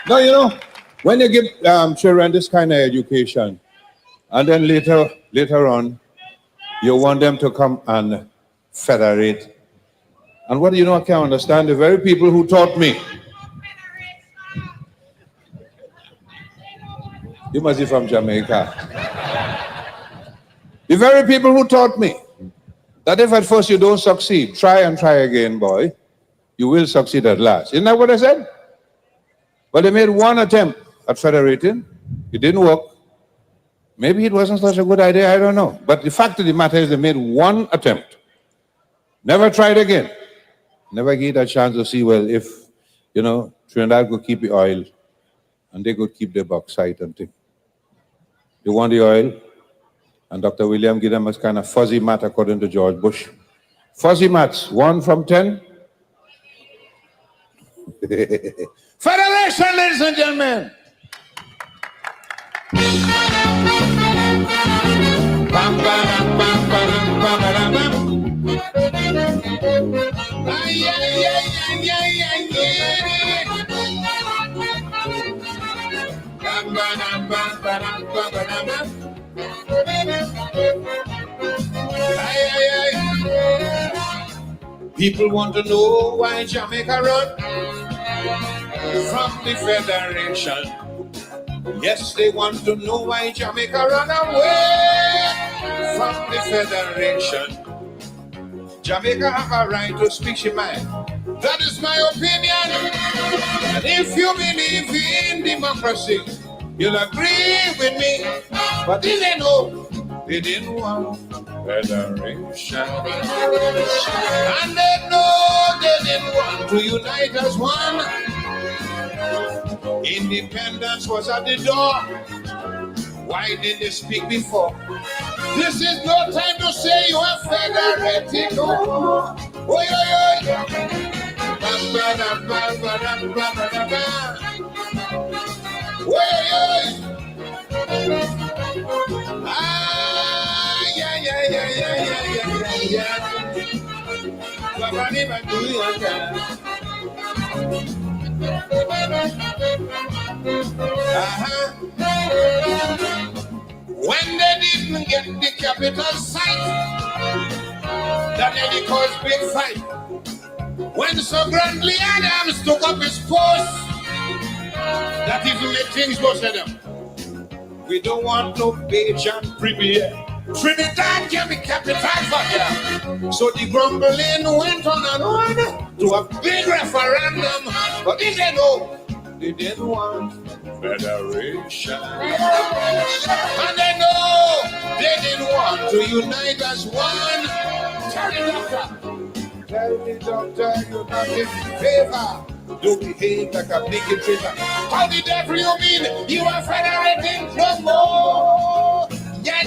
Now, you know, when you give children this kind of education, and then later on, you want them to come and federate. And what do you know, I can't understand, the very people who taught me. You must be from Jamaica. The very people who taught me that if at first you don't succeed, try and try again, boy. You will succeed at last. Isn't that what I said? Well, they made one attempt at federating. It didn't work. Maybe it wasn't such a good idea, I don't know. But the fact of the matter is they made one attempt. Never tried again. Never gave a chance to see, well, if, you know, Trinidad could keep the oil and they could keep the bauxite and things. They want the oil, and Dr. William gave them a kind of fuzzy mat according to George Bush. Fuzzy mats, 1 from 10. Federation, ladies and gentlemen. People want to know why Jamaica run from the Federation. Yes, they want to know why Jamaica run away from the Federation. Jamaica have a right to speak your mind. That is my opinion. And if you believe in democracy, you'll agree with me. But they didn't know, they didn't want Federation. And they know they didn't want to unite as one. Independence was at the door. Why did they speak before? This is no time to say you are federating. No. Oy, oy, oy. Oy, oy. Ah, yeah. When they didn't get the capital site, that nearly caused big fight. When Sir Grandly Adams took up his post, that even made things worse for them. We don't want no Bajan premier. Trinidad can be capital for them. So the grumbling went on and on to a big referendum. But they didn't know, they didn't want Federation. And they know they didn't want to unite as one. Tell the doctor you're not in favor. Don't behave like a big traitor. How the devil you mean you are federating no more? Yeah.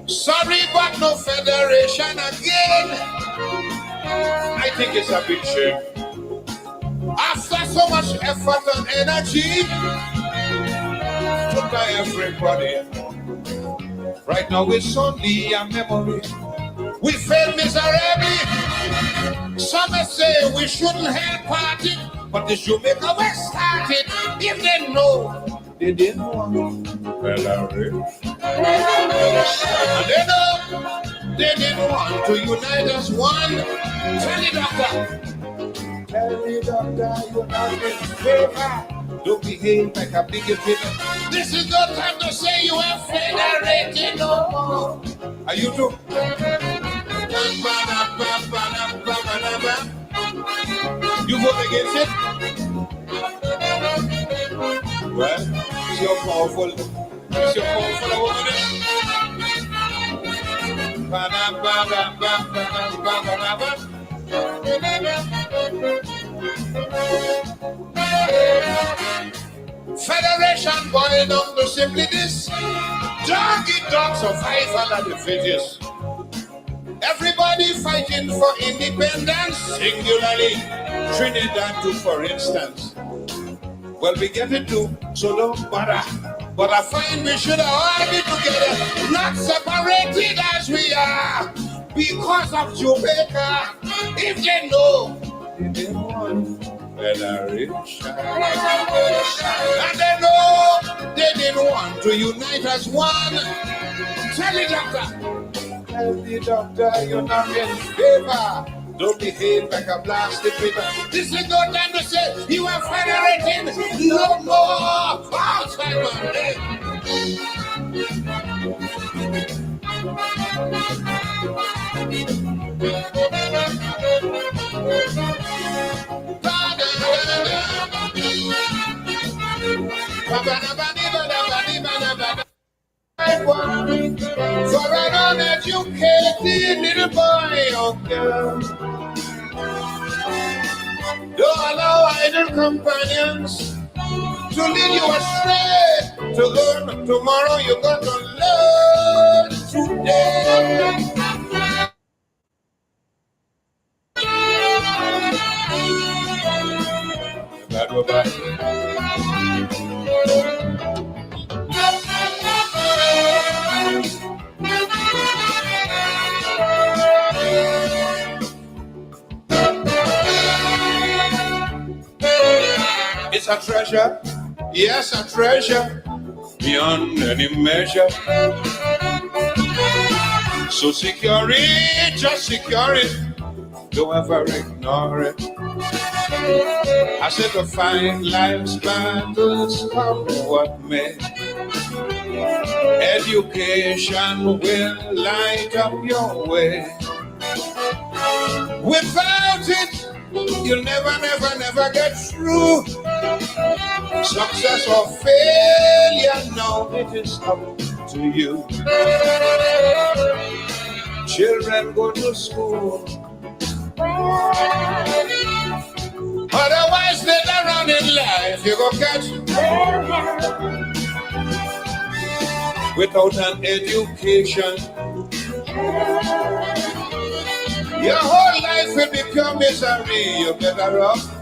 Sorry, but no federation again. I think it's a big shame. After so much effort and energy put by everybody, right now it's only a memory. We failed miserably. Some may say we shouldn't have party, but the Jamaica West started. If they know, they didn't want Federation. And they know they didn't want to unite as one. Tell the doctor. Tell the doctor you're not in favor. Don't behave like a big traitor. This is no time to say you are federated no more. Are you too? You vote against it? Well, it's your powerful over there. Federation boiled down to simply this: dog eat dog, survival of the fittest. Everybody fighting for independence, singularly Trinidad too, for instance. Well, we get it too, so don't bother. But I find we should all be together, not separated as we are, because of Jamaica. If they know, they want federation, and they know they didn't want to unite as one. Tell the doctor. Tell the doctor you're not in favor. Don't behave like a blasted paper. This is no time to say you are federating no more. Outside man. For an uneducated little boy or girl, don't allow idle companions to lead you astray. To learn tomorrow, you got to learn today. It's a treasure, yes, a treasure beyond any measure. So secure it, just secure it. Don't ever ignore it. I said to find life's battles come what may. Education will light up your way. Without it, you'll never get through. Success or failure, no, it is up to you. Children go to school, otherwise later on in life you go catch. Without an education, your whole life will become misery. You better off.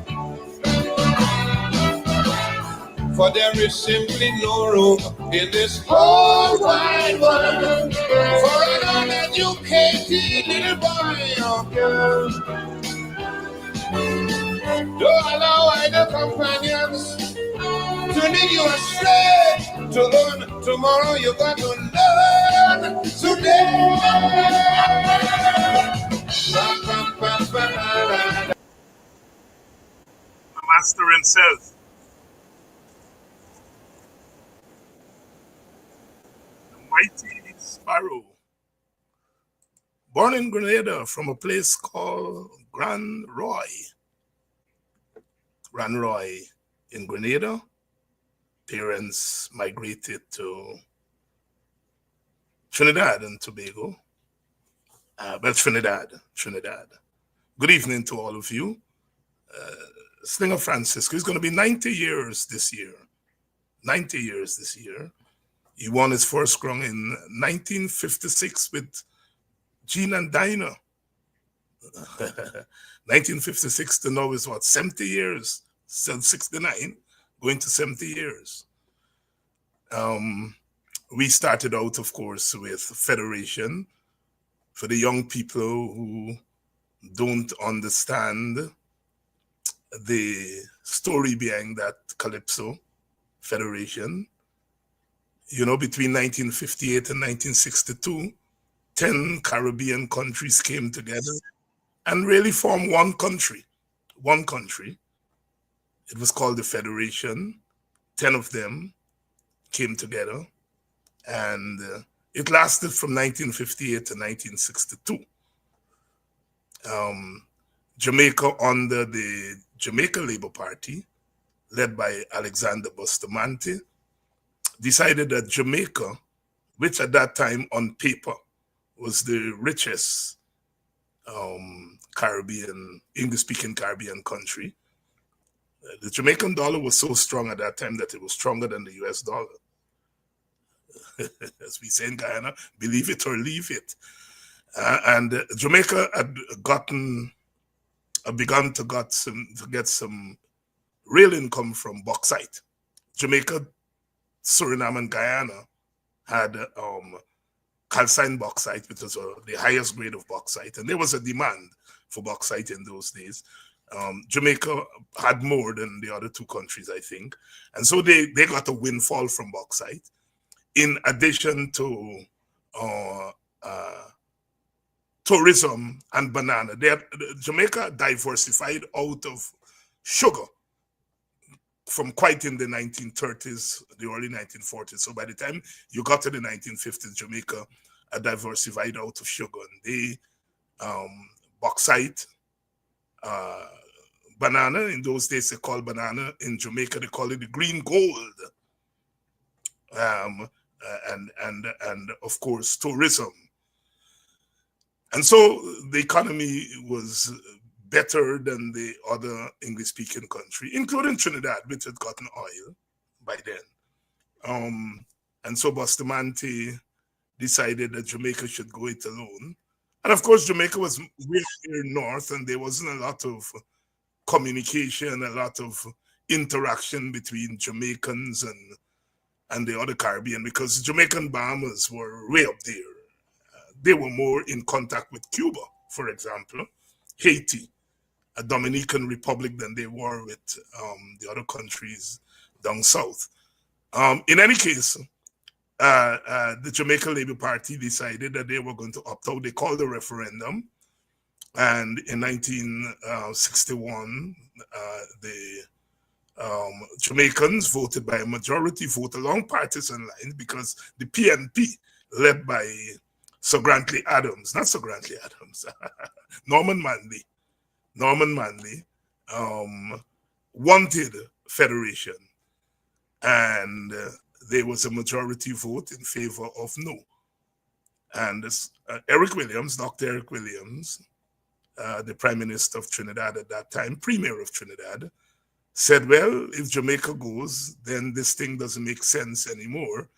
For there is simply no room in this whole wide world for an uneducated little boy or girl. Don't allow idle companions to lead you astray. To learn tomorrow, you got to learn today. The master himself. Mighty Sparrow, born in Grenada from a place called Grand Roy in Grenada. Parents migrated to Trinidad and Tobago. Trinidad. Good evening to all of you. Slinger Francisco is going to be 90 years this year. 90 years this year. He won his first crown in 1956 with Gene and Dinah. 1956 to now is what, 70 years? 69, going to 70 years. We started out, of course, with Federation for the young people who don't understand the story behind that Calypso Federation. You know, between 1958 and 1962, 10 Caribbean countries came together and really formed one country. One country. It was called the Federation. 10 of them came together, and it lasted from 1958 to 1962. Jamaica, under the Jamaica Labour Party, led by Alexander Bustamante, decided that Jamaica, which at that time on paper was the richest Caribbean, English-speaking Caribbean country. The Jamaican dollar was so strong at that time that it was stronger than the US dollar. As we say in Guyana, believe it or leave it. And Jamaica had begun to get some real income from bauxite. Jamaica, Suriname, and Guyana had calcined bauxite, which was the highest grade of bauxite, and there was a demand for bauxite in those days. Jamaica had more than the other two countries, I think, and so they got a windfall from bauxite, in addition to tourism and banana. Jamaica diversified out of sugar from quite in the 1930s, the early 1940s. So by the time you got to the 1950s, Jamaica diversified out of sugar. And they, bauxite, banana, in those days they called banana, in Jamaica they call it the green gold. And of course, tourism. And so the economy was better than the other English-speaking country, including Trinidad, which had gotten oil by then. And so Bustamante decided that Jamaica should go it alone. And of course, Jamaica was way north, and there wasn't a lot of communication, a lot of interaction between Jamaicans and the other Caribbean, because Jamaican Bahamas were way up there. They were more in contact with Cuba, for example, Haiti, a Dominican Republic, than they were with the other countries down south. In any case, the Jamaica Labour Party decided that they were going to opt out. They called a referendum, and in 1961, the Jamaicans voted by a majority vote along partisan lines, because the PNP, led by Sir Grantley Adams, not Sir Grantley Adams, Norman Manley, wanted federation, and there was a majority vote in favor of no. And Eric Williams, Dr. Eric Williams, the Prime Minister of Trinidad at that time, Premier of Trinidad, said, well, if Jamaica goes, then this thing doesn't make sense anymore,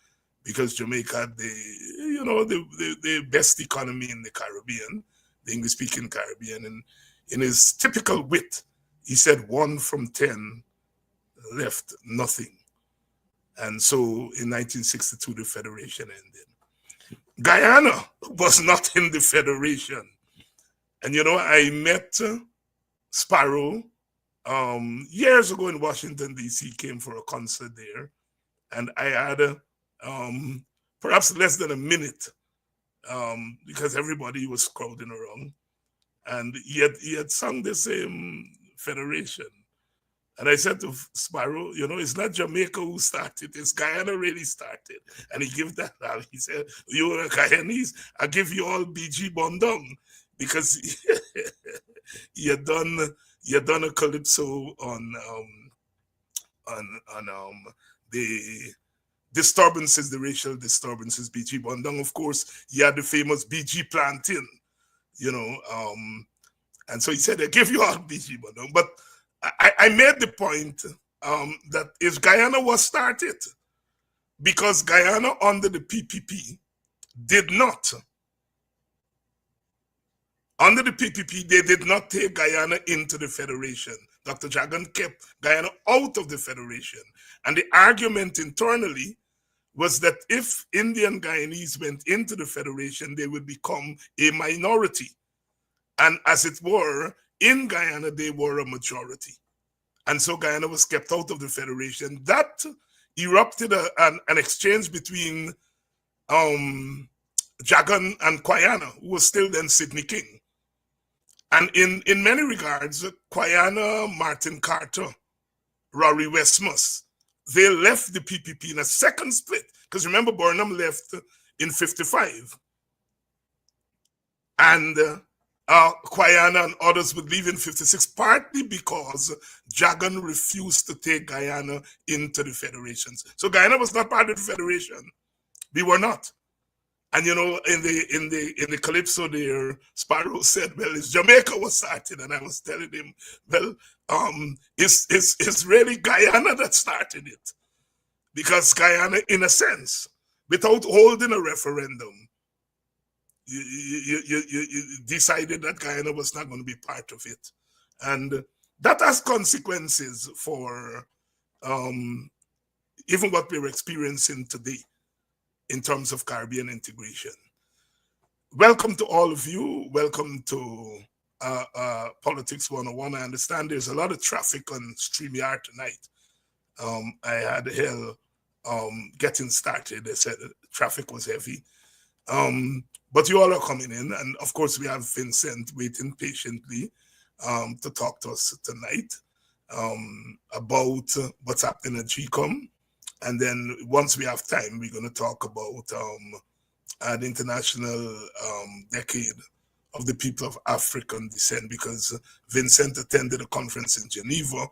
because Jamaica had the best economy in the Caribbean, the English-speaking Caribbean. And in his typical wit, he said 1 from 10 left nothing. And so in 1962, the federation ended. Guyana was not in the federation. And I met Sparrow years ago in Washington, D.C., came for a concert there. And I had perhaps less than a minute, because everybody was crowding around. And he had sung the same federation. And I said to Sparrow, it's not Jamaica who started, it's Guyana really started. And he gave that out. He said, you are Guyanese, I give you all BG Bondong, because he had done a calypso on the disturbances, the racial disturbances, BG Bondong. Of course, he had the famous BG Plantain, and so he said, I give you all BG Bondong. But I made the point that if Guyana was started, because Guyana under the PPP they did not take Guyana into the federation. Dr. Jagan kept Guyana out of the federation. And the argument internally was that if Indian Guyanese went into the federation, they would become a minority. And as it were, in Guyana, they were a majority. And so Guyana was kept out of the federation. That erupted an exchange between Jagan and Guyana, who was still then Sidney King. And in many regards, Guyana, Martin Carter, Rory Westmus, they left the PPP in a second split. Because remember, Burnham left in 55. And Guyana and others would leave in 56, partly because Jagan refused to take Guyana into the federations. So Guyana was not part of the federation. We were not. And in the calypso there, Sparrow said, "Well, it's Jamaica was started," and I was telling him, "Well, it's really Guyana that started it, because Guyana, in a sense, without holding a referendum, you decided that Guyana was not going to be part of it, and that has consequences for even what we're experiencing today in terms of Caribbean integration." Welcome to all of you. Welcome to Politics 101. I understand there's a lot of traffic on StreamYard tonight. I had hell getting started. They said traffic was heavy. But you all are coming in. And of course, we have Vincent waiting patiently to talk to us tonight about what's happening at GECOM. And then once we have time, we're going to talk about the International Decade of the People of African Descent, because Vincent attended a conference in Geneva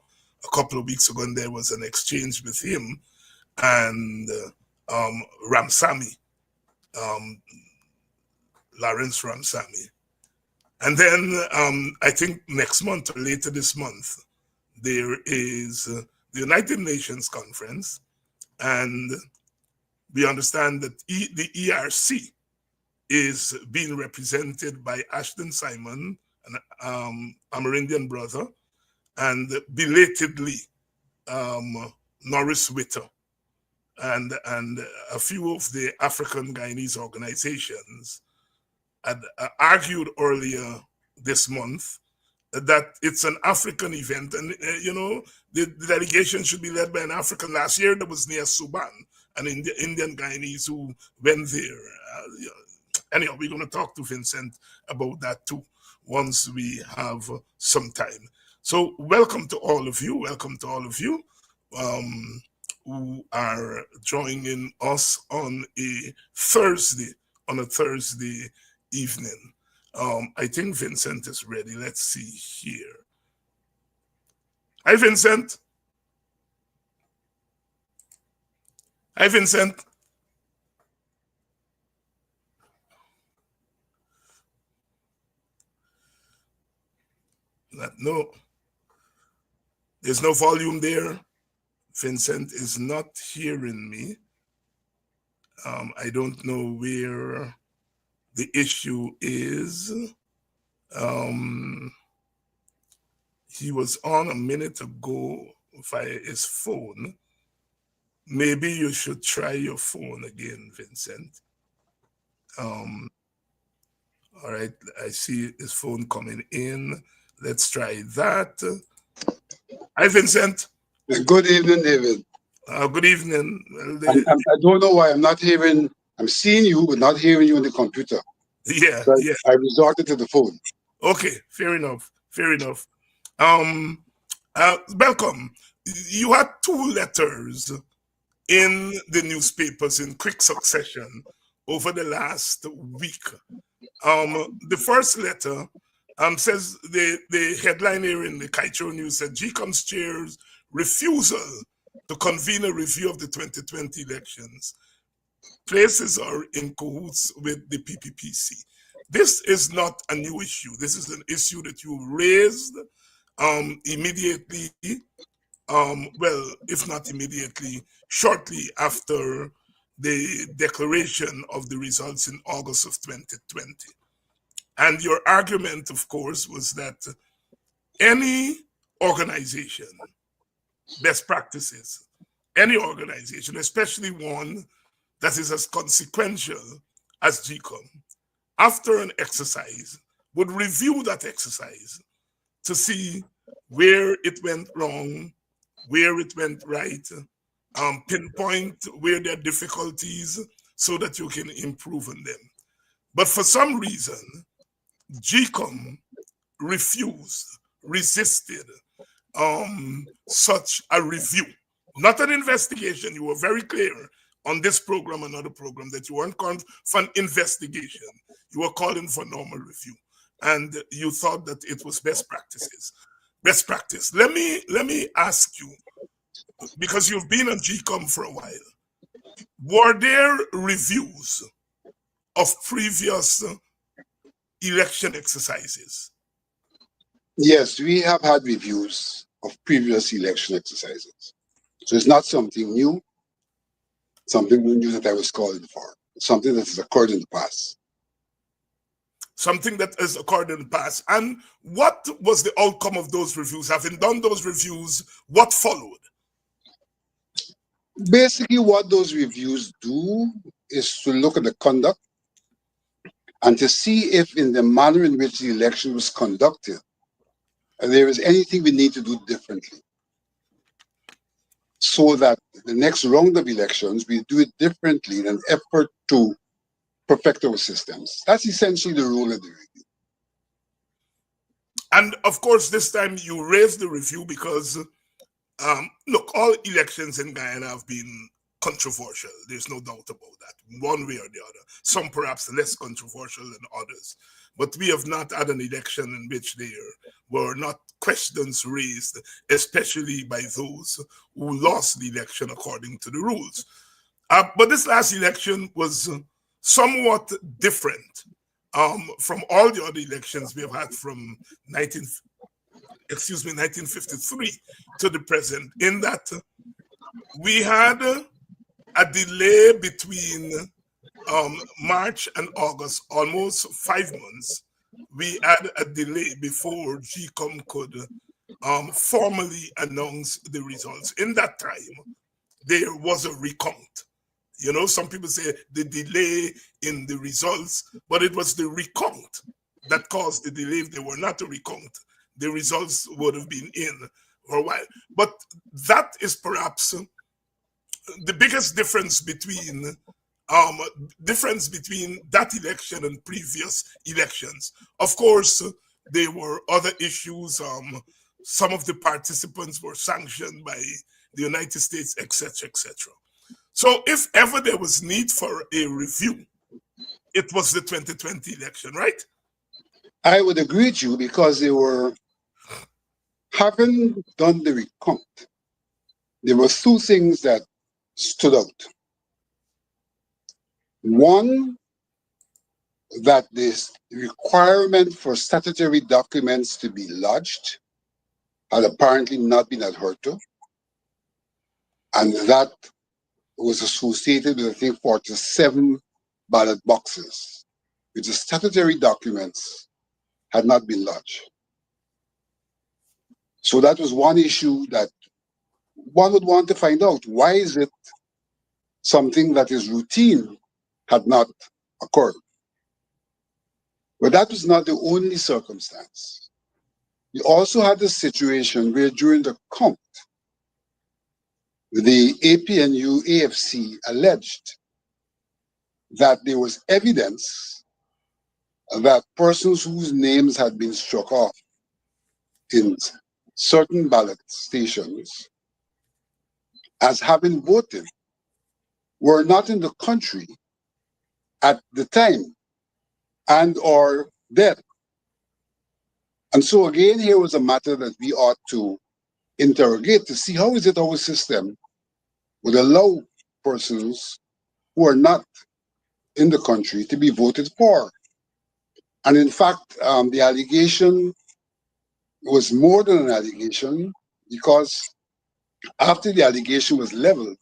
a couple of weeks ago, and there was an exchange with him and Ramsamy, Lawrence Ramsamy. And then I think next month or later this month, there is the United Nations Conference, and we understand that the ERC is being represented by Ashton Simon, an Amerindian brother, and belatedly Norris Witter, and a few of the African Guyanese organizations had argued earlier this month that it's an African event, and the delegation should be led by an African. Last year there was Nia Suban, an Indian Guyanese who went there. Anyhow, we're going to talk to Vincent about that too once we have some time. So welcome to all of you. Welcome to all of you who are joining us on a Thursday evening. I think Vincent is ready. Let's see here. Hi, Vincent. Hi, Vincent. No, there's no volume there. Vincent is not hearing me. I don't know where the issue is. He was on a minute ago via his phone. Maybe you should try your phone again, Vincent. All right, I see his phone coming in. Let's try that. Hi, Vincent. Good evening, David. Good evening. I don't know why I'm not hearing. I'm seeing you, but not hearing you on the computer. Yeah, so yeah. I resorted to the phone. Okay, fair enough. Fair enough. Welcome. You had 2 letters in the newspapers in quick succession over the last week. The first letter says the headline here in the Kaitro News said GECOM's chair's refusal to convene a review of the 2020 elections places her in cahoots with the PPPC. This is not a new issue. This is an issue that you raised immediately, well, if not immediately, shortly after the declaration of the results in August of 2020. And your argument, of course, was that any organization, best practices, any organization, especially one that is as consequential as GECOM, after an exercise, would review that exercise to see where it went wrong, where it went right, pinpoint where there are difficulties so that you can improve on them. But for some reason, GECOM refused, resisted such a review. Not an investigation. You were very clear on this program and other program that you weren't calling for an investigation. You were calling for normal review. And you thought that it was best practices. Best practice. Let me ask you, because you've been on GECOM for a while, were there reviews of previous election exercises? Yes, we have had reviews of previous election exercises. So it's not something new, something new that I was calling for. It's something that has occurred in the past. Something that has occurred in the past. And what was the outcome of those reviews? Having done those reviews, what followed? Basically, what those reviews do is to look at the conduct and to see if in the manner in which the election was conducted, there is anything we need to do differently, so that the next round of elections, we do it differently in an effort to perfect our systems. That's essentially the role of the review. And of course, this time you raised the review because, look, all elections in Guyana have been controversial. There's no doubt about that, one way or the other. Some perhaps less controversial than others. But we have not had an election in which there were not questions raised, especially by those who lost the election according to the rules. But this last election was somewhat different from all the other elections we have had from 1953 to the present, in that we had a delay between March and August, almost 5 months. We had a delay before GECOM could formally announce the results. In that time, there was a recount. You know, some people say the delay in the results, but it was the recount that caused the delay. If there were not a recount, the results would have been in for a while. But that is perhaps the biggest difference between that election and previous elections. Of course, there were other issues. Some of the participants were sanctioned by the United States, etc., etc. So if ever there was need for a review, it was the 2020 election, right? I would agree with you, because they were, having done the recount, there were two things that stood out. One, that this requirement for statutory documents to be lodged had apparently not been adhered to, and that was associated with, I think, 47 ballot boxes, which the statutory documents had not been lodged. So that was one issue that one would want to find out. Why is it something that is routine had not occurred? But that was not the only circumstance. We also had a situation where during the count, the APNU AFC alleged that there was evidence that persons whose names had been struck off in certain ballot stations as having voted were not in the country at the time and or dead. And so again, here was a matter that we ought to interrogate to see how is it our system would allow persons who are not in the country to be voted for. And in fact, the allegation was more than an allegation, because after the allegation was leveled,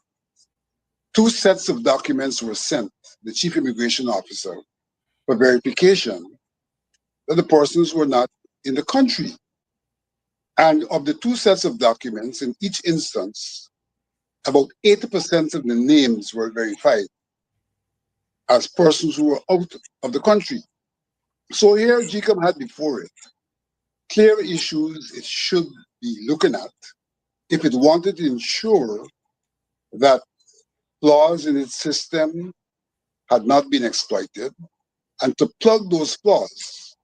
2 sets of documents were sent the chief immigration officer for verification that the persons were not in the country. And of the 2 sets of documents, in each instance, about 80% of the names were verified as persons who were out of the country. So here, GECOM had before it clear issues it should be looking at if it wanted to ensure that flaws in its system had not been exploited, and to plug those flaws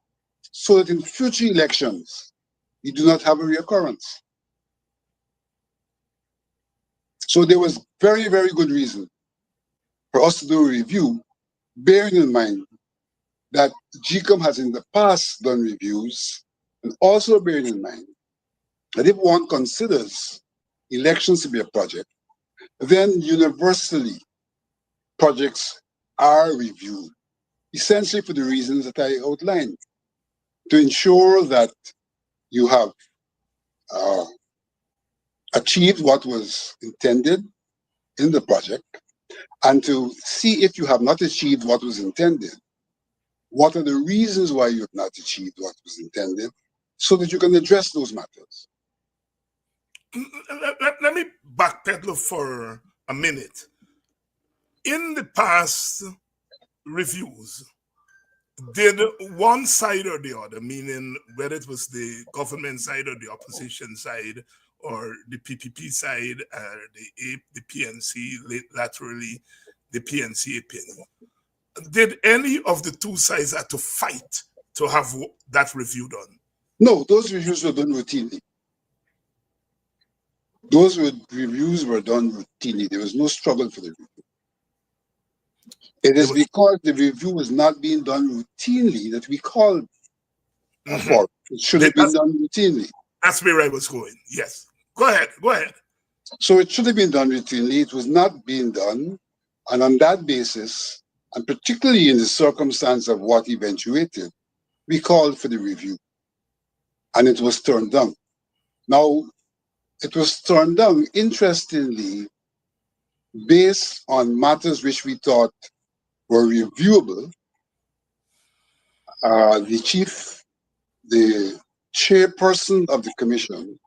so that in future elections, we do not have a reoccurrence. So there was very, very good reason for us to do a review, bearing in mind that GECOM has in the past done reviews, and also bearing in mind that if one considers elections to be a project, then universally projects are reviewed essentially for the reasons that I outlined, to ensure that you have achieved what was intended in the project, and to see if you have not achieved what was intended, what are the reasons why you have not achieved what was intended, so that you can address those matters. Let me backpedal for a minute. In the past reviews, did one side or the other, meaning whether it was the government side or the opposition side or the PPP side, the PNC, laterally the PNC opinion, did any of the two sides have to fight to have that review done? No, those reviews were done routinely. Reviews were done routinely. There was no struggle for the review. It is because the review was not being done routinely that we called for it. It should have been done routinely. That's where I was going. Yes. Go ahead. So it should have been done routinely. It was not being done. And on that basis, and particularly in the circumstance of what eventuated, we called for the review. And it was turned down. Now, it was turned down, interestingly, based on matters which we thought were reviewable. The chairperson of the commission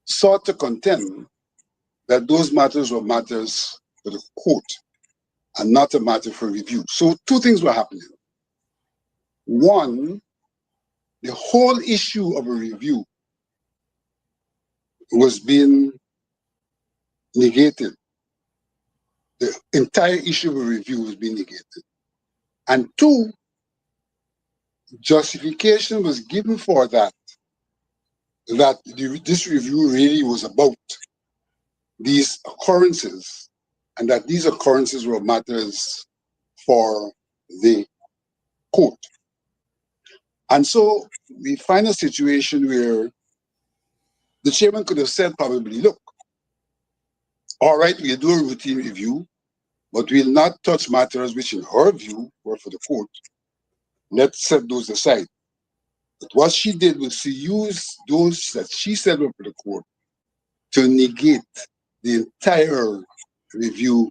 sought to contend that those matters were matters for the court and not a matter for review. So two things were happening. One, the whole issue of a review was being negated. The entire issue of a review was being negated. And two, justification was given for that this review really was about these occurrences, and that these occurrences were matters for the court. And so we find a situation where the chairman could have said probably, look, all right, we'll do a routine review, but we'll not touch matters which in her view were for the court. Let's set those aside. But what she did was she used those that she said were for the court to negate the entire review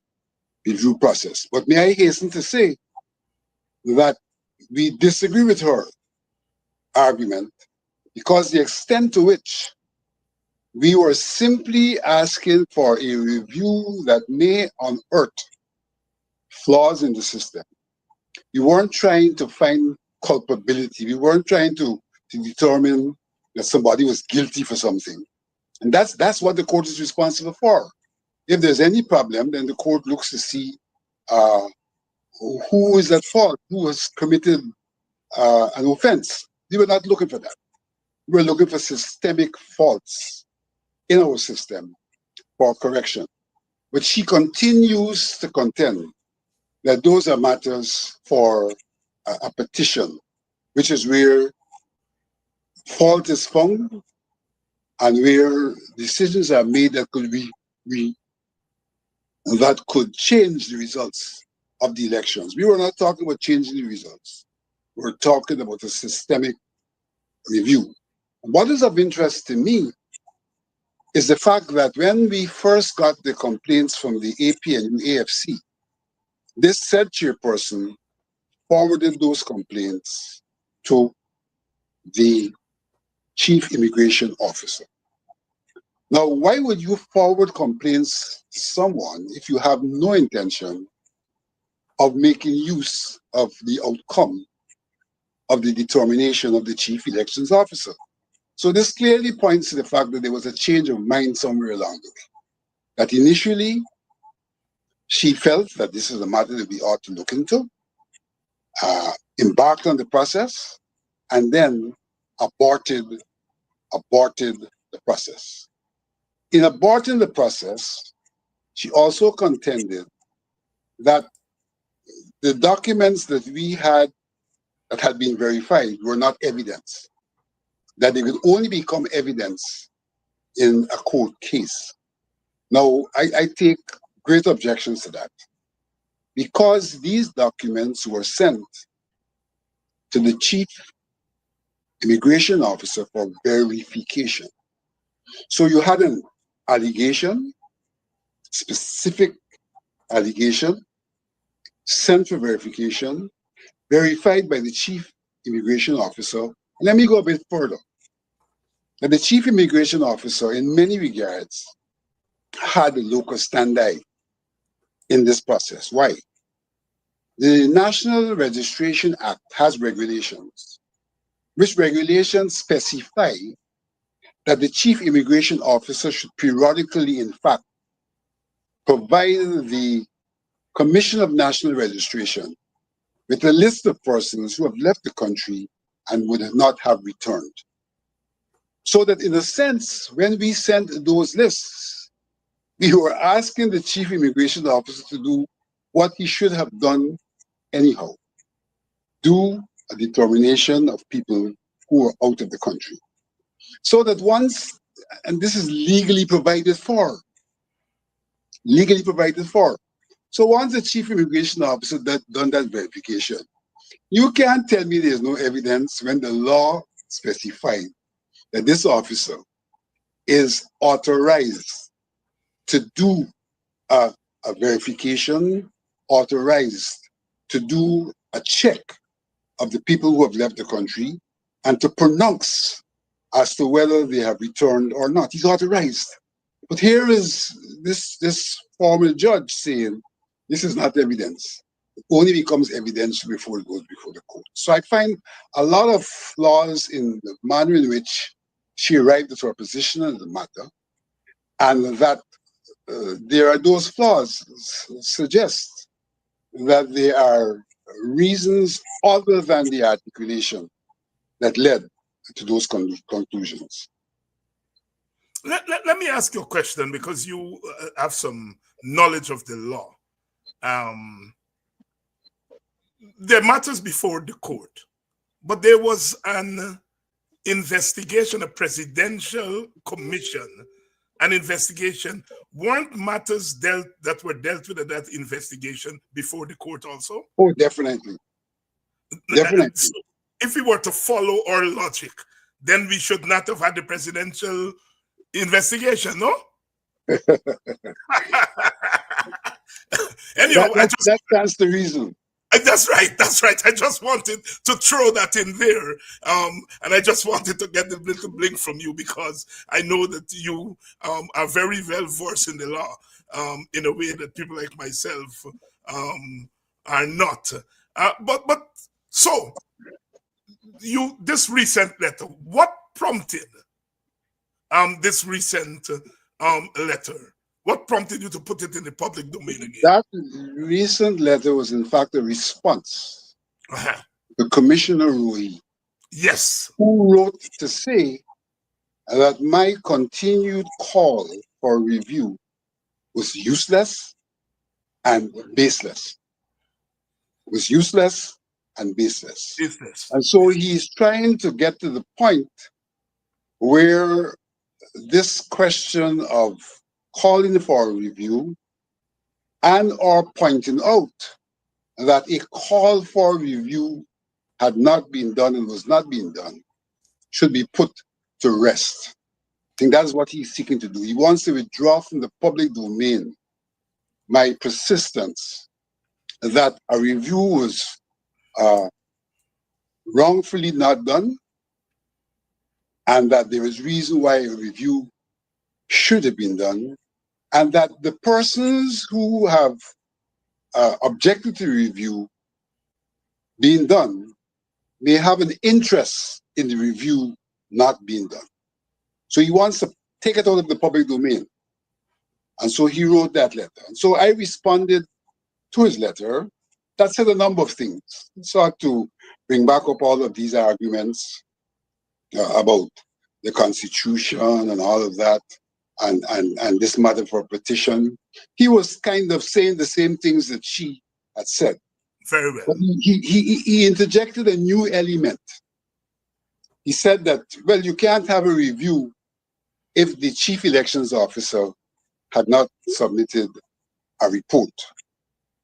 process. But may I hasten to say that we disagree with her argument, because the extent to which we were simply asking for a review that may unearth flaws in the system. We weren't trying to find culpability. We weren't trying to determine that somebody was guilty for something. And that's what the court is responsible for. If there's any problem, then the court looks to see who is at fault, who has committed an offense. We were not looking for that. We were looking for systemic faults in our system for correction. But she continues to contend that those are matters for a petition, which is where fault is found and where decisions are made that could change the results of the elections. We were not talking about changing the results. We're talking about a systemic review. What is of interest to me is the fact that when we first got the complaints from the APNU AFC, this said chairperson forwarded those complaints to the chief immigration officer. Now, why would you forward complaints to someone if you have no intention of making use of the outcome of the determination of the chief elections officer? So this clearly points to the fact that there was a change of mind somewhere along the way. That initially, she felt that this is a matter that we ought to look into, embarked on the process, and then aborted the process. In aborting the process, she also contended that the documents that we had that had been verified were not evidence, that they would only become evidence in a court case. Now, I take great objections to that. because these documents were sent to the chief immigration officer for verification. So you had an allegation, specific allegation, sent for verification, verified by the chief immigration officer. Let me go a bit further. Now, the chief immigration officer, in many regards, had a locus standi in this process. Why? The National Registration Act has regulations, which regulations specify that the chief immigration officer should periodically, in fact, provide the Commission of National Registration with a list of persons who have left the country and would not have returned. So that in a sense, when we sent those lists, we were asking the chief immigration officer to do what he should have done anyhow. Do a determination of people who are out of the country. So that once, and this is legally provided for, So once the chief immigration officer done that verification, you can't tell me there's no evidence when the law specified that this officer is authorized to do a verification, authorized to do a check of the people who have left the country and to pronounce as to whether they have returned or not. He's authorized. But here is this formal judge saying, this is not evidence. It only becomes evidence before it goes before the court. So I find a lot of flaws in the manner in which she arrived at her position on the matter, and that there are those flaws suggest that there are reasons other than the articulation that led to those conclusions. Let me ask you a question, because you have some knowledge of the law. There are matters before the court, but there was an investigation, a presidential commission, an investigation. Weren't matters that were dealt with at that investigation before the court also? Oh, definitely. Definitely. So if we were to follow our logic, then we should not have had the presidential investigation, no? Anyway, that stands to reason. That's right. I just wanted to throw that in there. And I just wanted to get a little blink from you, because I know that you are very well versed in the law in a way that people like myself are not. But so, this recent letter, what prompted this recent letter? What prompted you to put it in the public domain again? That recent letter was, in fact, a response to Commissioner Rui. Yes. Who wrote to say that my continued call for review was useless and baseless. Was useless and baseless. And so he's trying to get to the point where this question of calling for a review and or pointing out that a call for review had not been done and was not being done should be put to rest. I think that's what he's seeking to do. He wants to withdraw from the public domain my persistence that a review was wrongfully not done, and that there is reason why a review should have been done, and that the persons who have objected to review being done may have an interest in the review not being done. So he wants to take it out of the public domain. And so he wrote that letter. And so I responded to his letter that said a number of things. It sought to bring back up all of these arguments about the Constitution and all of that, and this matter for petition. He was kind of saying the same things that she had said. Very well. But he interjected a new element. He said that, well, you can't have a review if the chief elections officer had not submitted a report.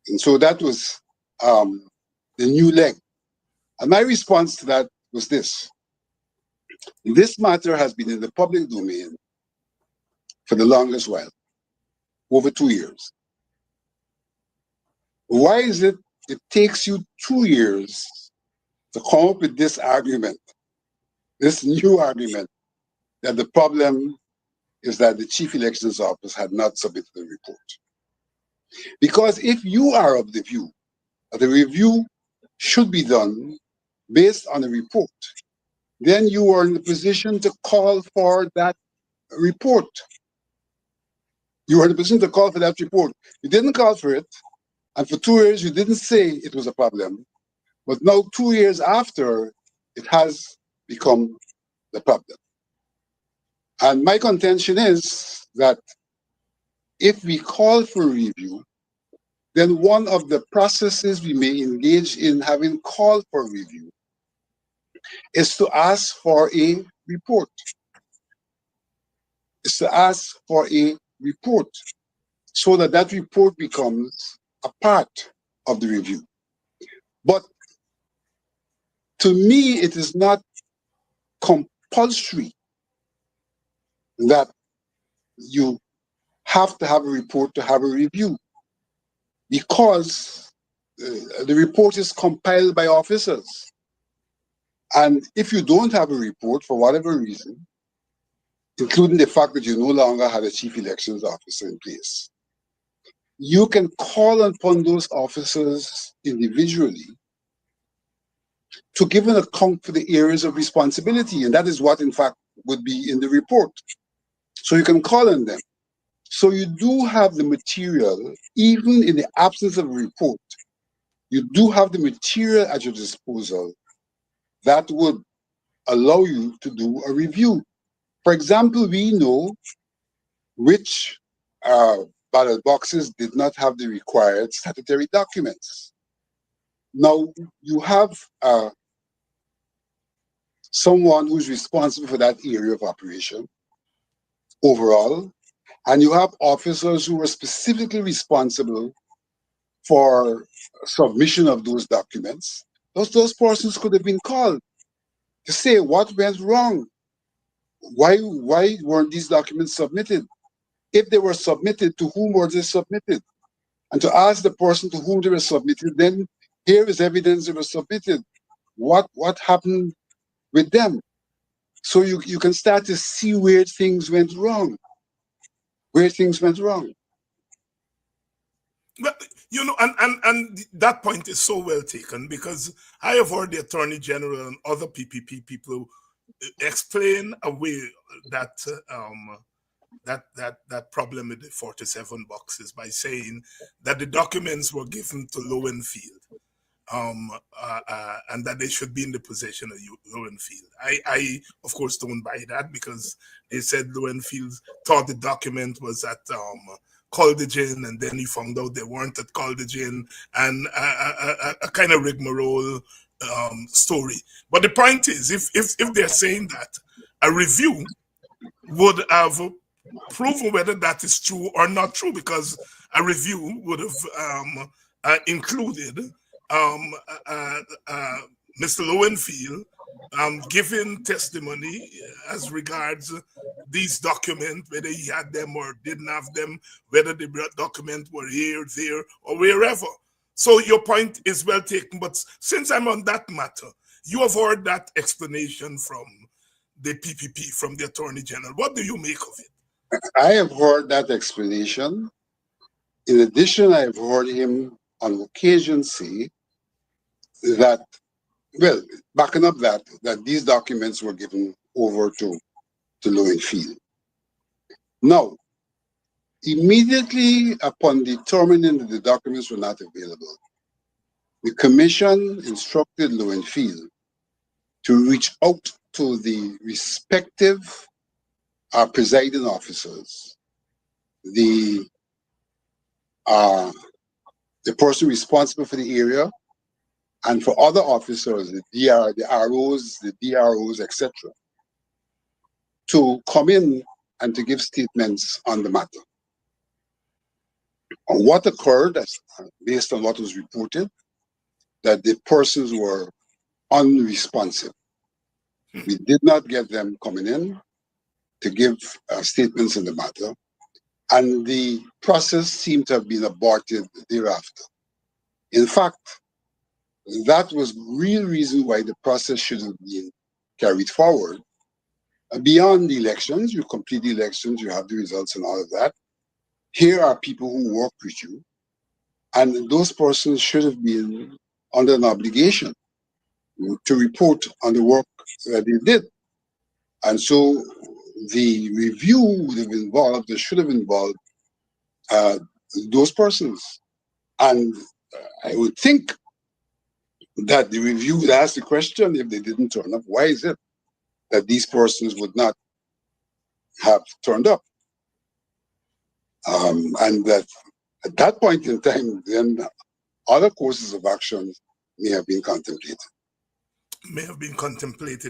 And so that was the new leg. And my response to that was this. This matter has been in the public domain for the longest while, over 2 years. Why is it takes you 2 years to come up with this argument, this new argument, that the problem is that the Chief Elections Office had not submitted the report? Because if you are of the view that the review should be done based on a report, then you are in the position to call for that report. You are in the position to call for that report. You didn't call for it, and for 2 years you didn't say it was a problem. But now 2 years after, it has become the problem. And my contention is that if we call for review, then one of the processes we may engage in having called for review is to ask for a report. Is to ask for a report so that that report becomes a part of the review. But to me, it is not compulsory that you have to have a report to have a review, because the report is compiled by officers. And if you don't have a report for whatever reason, including the fact that you no longer have a chief elections officer in place, you can call upon those officers individually to give an account for the areas of responsibility. And that is what, in fact, would be in the report. So you can call on them. So you do have the material, even in the absence of a report, you do have the material at your disposal that would allow you to do a review. For example, we know which ballot boxes did not have the required statutory documents. Now, you have someone who's responsible for that area of operation overall, and you have officers who are specifically responsible for submission of those documents. Those persons could have been called to say what went wrong. Why weren't these documents submitted? If they were submitted, to whom were they submitted? And to ask the person to whom they were submitted, then here is evidence they were submitted. What happened with them? So you can start to see where things went wrong. Where things went wrong. Well, you know, and that point is so well taken, because I have heard the Attorney General and other PPP people explain away that that problem with the 47 boxes by saying that the documents were given to Lowenfield, and that they should be in the possession of Lowenfield. I of course don't buy that, because they said Lowenfield thought the document was at Caldigin, and then he found out they weren't at Caldigin, and a kind of rigmarole story. But the point is, if they're saying that a review would have proven whether that is true or not true, because a review would have included Mr. Lowenfield giving testimony as regards these documents, whether he had them or didn't have them, whether the documents were here, there, or wherever. So your point is well taken, but since I'm on that matter, you have heard that explanation from the PPP, from the Attorney General. What do you make of it? I have heard that explanation. In addition, I have heard him on occasion say that, well, backing up that these documents were given over to Lowenfield. Now, immediately upon determining that the documents were not available, the commission instructed Lowenfield to reach out to the respective presiding officers, the person responsible for the area, and for other officers, the ROs, the DROs, etc., to come in and to give statements on the matter. What occurred, based on what was reported, that the persons were unresponsive. We did not get them coming in to give statements in the matter, and the process seemed to have been aborted thereafter. In fact, that was the real reason why the process should have been carried forward. Beyond the elections, you complete the elections, you have the results and all of that. Here are people who work with you, and those persons should have been under an obligation to report on the work that they did. And so the review would have involved, or should have involved, those persons. And I would think that the review would ask the question, if they didn't turn up, why is it that these persons would not have turned up? And that at that point in time, then other courses of action may have been contemplated.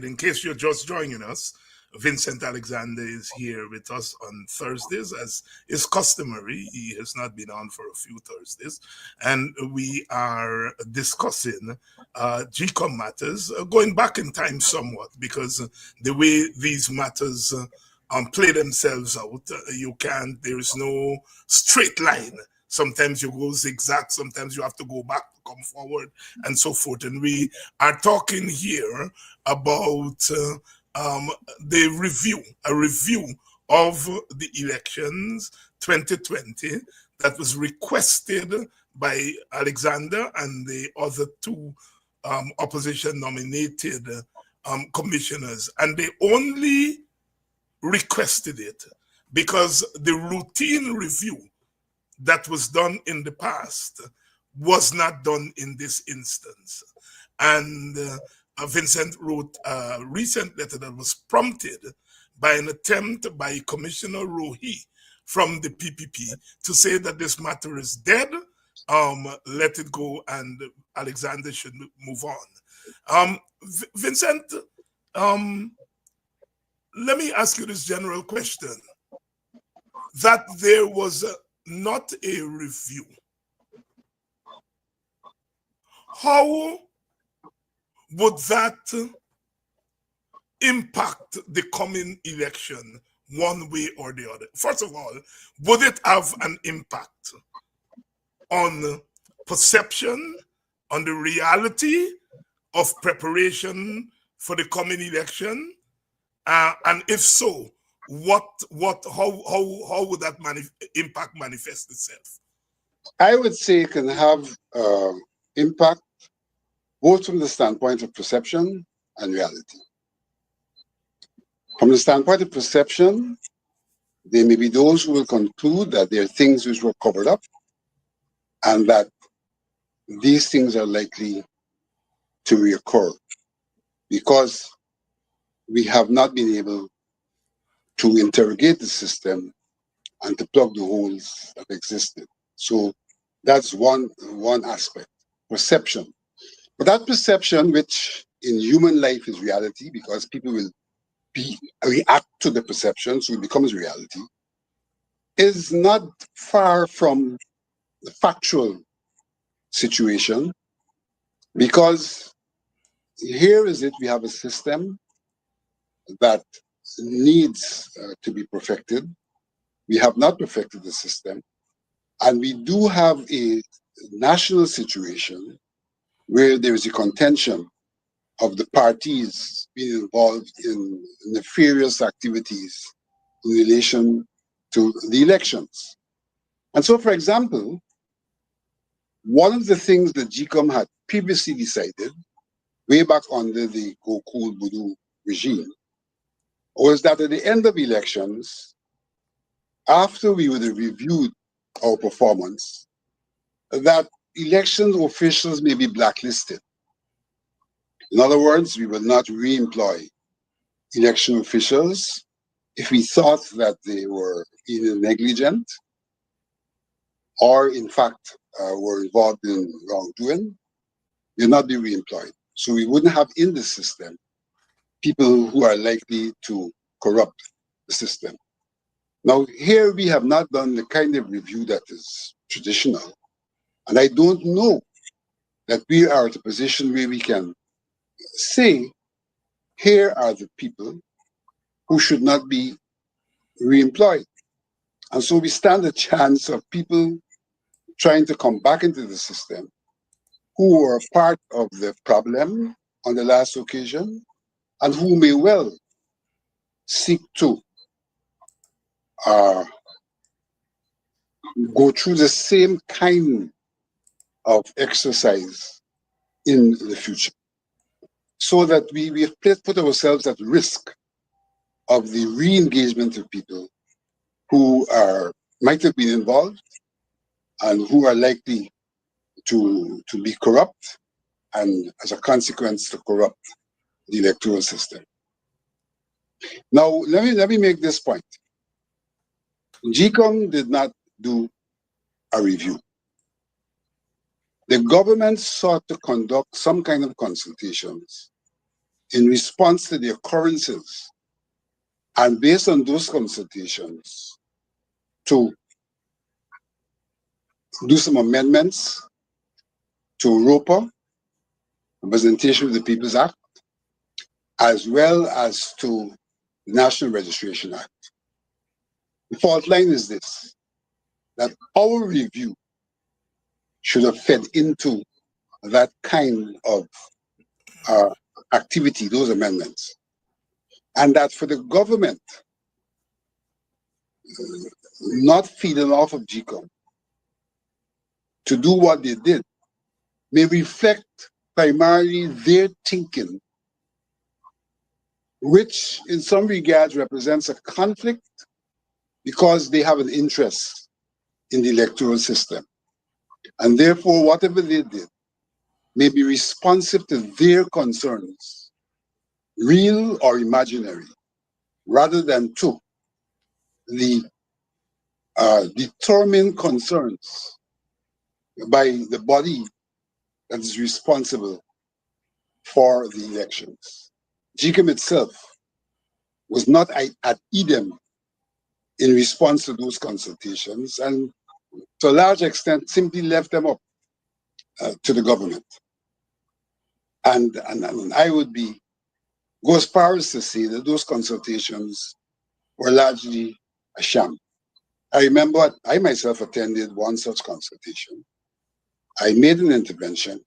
In case you're just joining us, Vincent Alexander is here with us on Thursdays, as is customary. He has not been on for a few Thursdays, and we are discussing GECOM matters, going back in time somewhat, because the way these matters play themselves out, there is no straight line. Sometimes you go zigzag, sometimes you have to go back to come forward, and so forth. And we are talking here about the review of the elections 2020 that was requested by Alexander and the other two opposition nominated commissioners. And they only requested it because the routine review that was done in the past was not done in this instance. And Vincent wrote a recent letter that was prompted by an attempt by Commissioner Rohi from the PPP to say that this matter is dead, let it go, and Alexander should move on. Vincent, let me ask you this general question. That there was not a review. How would that impact the coming election one way or the other? First of all, would it have an impact on perception, on the reality of preparation for the coming election? And if so, how would that impact manifest itself? I would say it can have impact both from the standpoint of perception and reality. From the standpoint of perception, there may be those who will conclude that there are things which were covered up and that these things are likely to reoccur because we have not been able to interrogate the system and to plug the holes that existed. So that's one aspect, perception. But that perception, which in human life is reality, because people will react to the perception, so it becomes reality, is not far from the factual situation, because here is it, we have a system that needs to be perfected. We have not perfected the system, and we do have a national situation where there is a contention of the parties being involved in nefarious activities in relation to the elections. And so, for example, one of the things that GECOM had previously decided, way back under the Gokul Budu regime, was that at the end of elections, after we would have reviewed our performance, that election officials may be blacklisted. In other words, we will not re-employ election officials if we thought that they were either negligent or, in fact, were involved in wrongdoing. They'll not be re-employed. So we wouldn't have in the system people who are likely to corrupt the system. Now, here we have not done the kind of review that is traditional. And I don't know that we are at a position where we can say, here are the people who should not be reemployed. And so we stand a chance of people trying to come back into the system who were part of the problem on the last occasion and who may well seek to go through the same kind of exercise in the future. So that we have put ourselves at risk of the re-engagement of people who might have been involved and who are likely to be corrupt and as a consequence to corrupt the electoral system. Now, let me make this point. GECOM did not do a review. The government sought to conduct some kind of consultations in response to the occurrences, and based on those consultations, to do some amendments to ROPA, Representation of the People's Act, as well as to the National Registration Act. The fault line is this, that our review should have fed into that kind of activity, those amendments. And that for the government not feeding off of GECOM to do what they did may reflect primarily their thinking, which in some regards represents a conflict because they have an interest in the electoral system. And therefore, whatever they did may be responsive to their concerns, real or imaginary, rather than to the determined concerns by the body that is responsible for the elections. GECOM itself was not at idem in response to those consultations, and to a large extent simply left them up to the government. And I would go as far as to say that those consultations were largely a sham. I remember I myself attended one such consultation. I made an intervention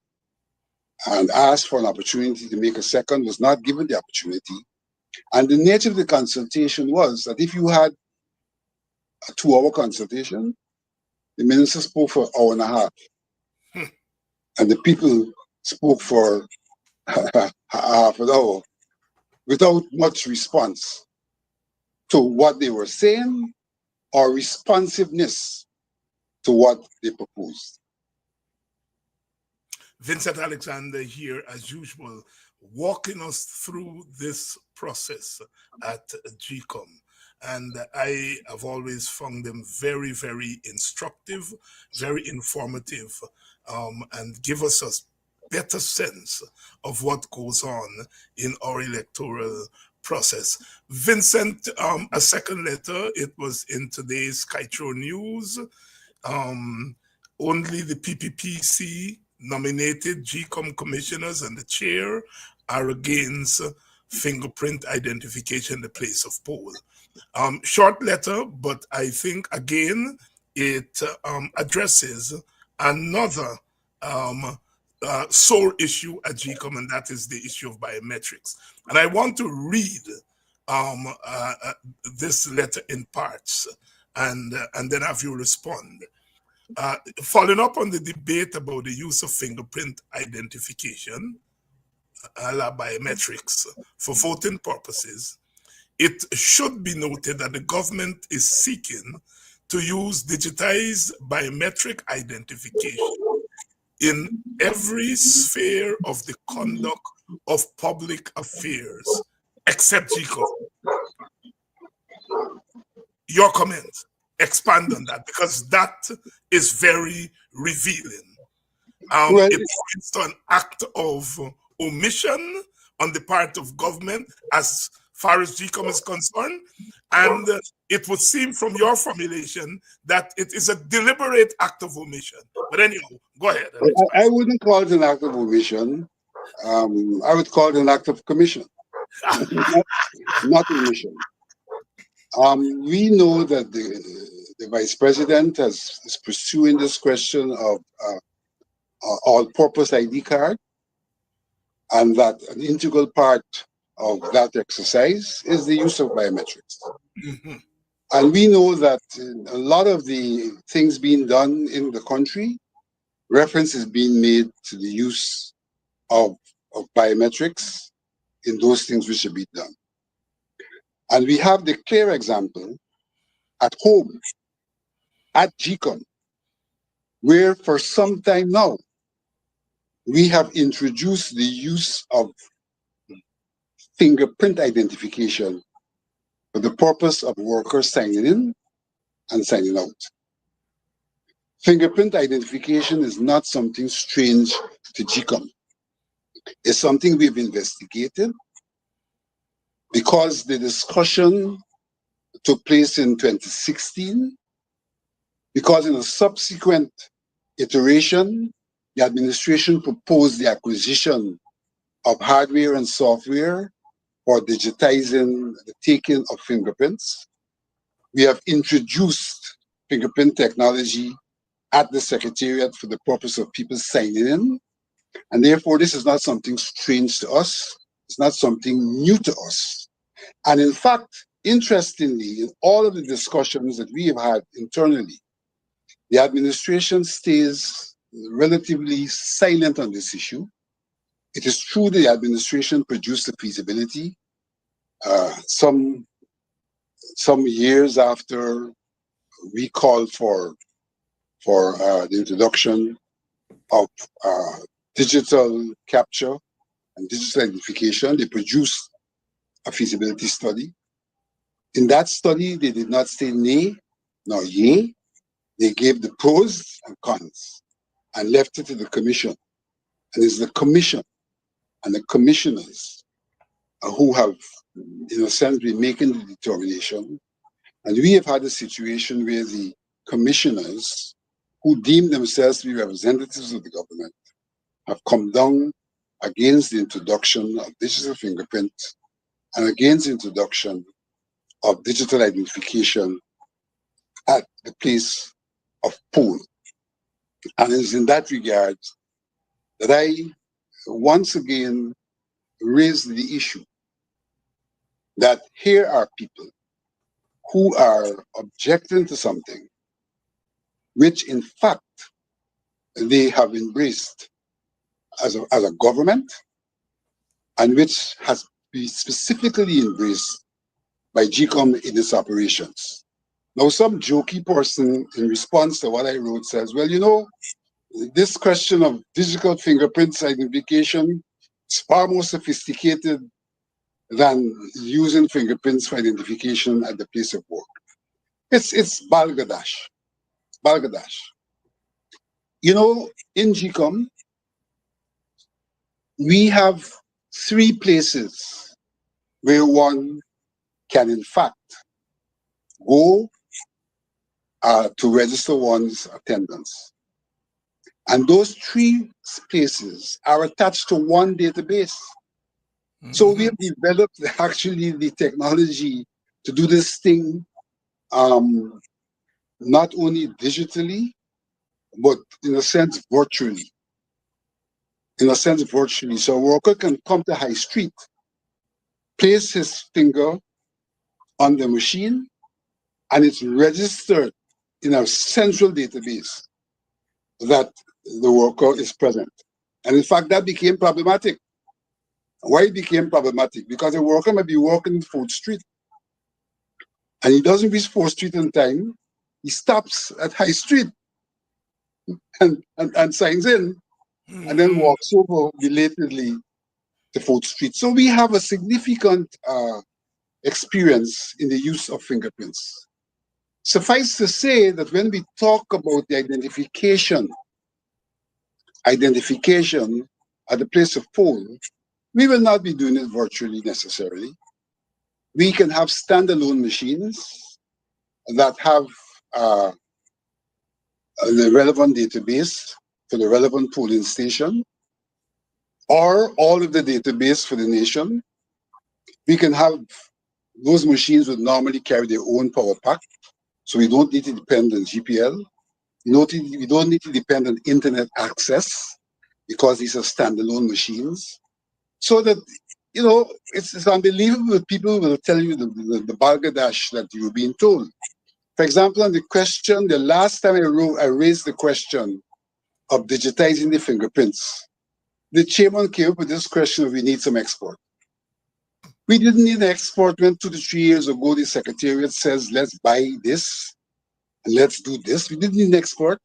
and asked for an opportunity to make a second, was not given the opportunity. And the nature of the consultation was that if you had a 2-hour consultation, the minister spoke for an hour and a half. And the people spoke for half an hour without much response to what they were saying or responsiveness to what they proposed. Vincent Alexander here, as usual, walking us through this process at GECOM. And I have always found them very, very instructive, very informative, and give us a better sense of what goes on in our electoral process. Vincent, a second letter, it was in today's Skytro News. Only the PPPC nominated GECOM commissioners and the chair are against fingerprint identification in the place of poll. Short letter, but I think again it addresses another sore issue at GECOM, and that is the issue of biometrics. And I want to read this letter in parts, and then have you respond. Following up on the debate about the use of fingerprint identification, biometrics, for voting purposes, it should be noted that the government is seeking to use digitized biometric identification in every sphere of the conduct of public affairs, except GECOM. Your comment, expand on that, because that is very revealing. It points to an act of omission on the part of government as far as GECOM is concerned. And it would seem from your formulation that it is a deliberate act of omission. But anyhow, go ahead. I wouldn't call it an act of omission. I would call it an act of commission, not omission. We know that the vice president is pursuing this question of all-purpose ID card, and that an integral part of that exercise is the use of biometrics. Mm-hmm. And we know that a lot of the things being done in the country, reference is being made to the use of biometrics in those things which should be done. And we have the clear example at home, at GECOM, where for some time now, we have introduced the use of fingerprint identification for the purpose of workers signing in and signing out. Fingerprint identification is not something strange to GECOM. It's something we've investigated because the discussion took place in 2016, because in a subsequent iteration, the administration proposed the acquisition of hardware and software for digitizing the taking of fingerprints. We have introduced fingerprint technology at the Secretariat for the purpose of people signing in. And therefore, this is not something strange to us. It's not something new to us. And in fact, interestingly, in all of the discussions that we have had internally, the administration stays relatively silent on this issue. It is true the administration produced a feasibility some years after we called for the introduction of digital capture and digital identification. They produced a feasibility study. In that study, they did not say nay nor yea. They gave the pros and cons and left it to the commission. And it's the commission and the commissioners who have, in a sense, been making the determination. And we have had a situation where the commissioners who deem themselves to be representatives of the government have come down against the introduction of digital fingerprint and against the introduction of digital identification at the place of poll. And it's in that regard that I once again raise the issue that here are people who are objecting to something which in fact they have embraced as a government, and which has been specifically embraced by GECOM in its operations. Now, some jokey person in response to what I wrote says, well, you know, this question of digital fingerprints identification is far more sophisticated than using fingerprints for identification at the place of work. It's balderdash. Balderdash. You know, in GECOM, we have 3 places where one can, in fact, go to register one's attendance. And those 3 places are attached to one database. Mm-hmm. So we have developed actually the technology to do this thing not only digitally, but in a sense virtually. In a sense virtually. So a worker can come to High Street, place his finger on the machine, and it's registered in a central database that the worker is present. And in fact, that became problematic. Why it became problematic? Because a worker might be walking 4th Street and he doesn't reach 4th Street in time. He stops at High Street and signs in and then walks over belatedly to 4th Street. So we have a significant experience in the use of fingerprints. Suffice to say that when we talk about the identification at the place of poll, we will not be doing it virtually necessarily. We can have standalone machines that have the relevant database for the relevant polling station, or all of the database for the nation. We can have those machines would normally carry their own power pack, so we don't need to depend on GPL. We don't need to depend on internet access because these are standalone machines. So that, it's unbelievable that people will tell you the balderdash that you're being told. For example, on the question, the last time I raised the question of digitizing the fingerprints, the chairman came up with this question of we need some export. We didn't need an export when 2 to 3 years ago the secretariat says let's buy this and let's do this. We didn't need an export.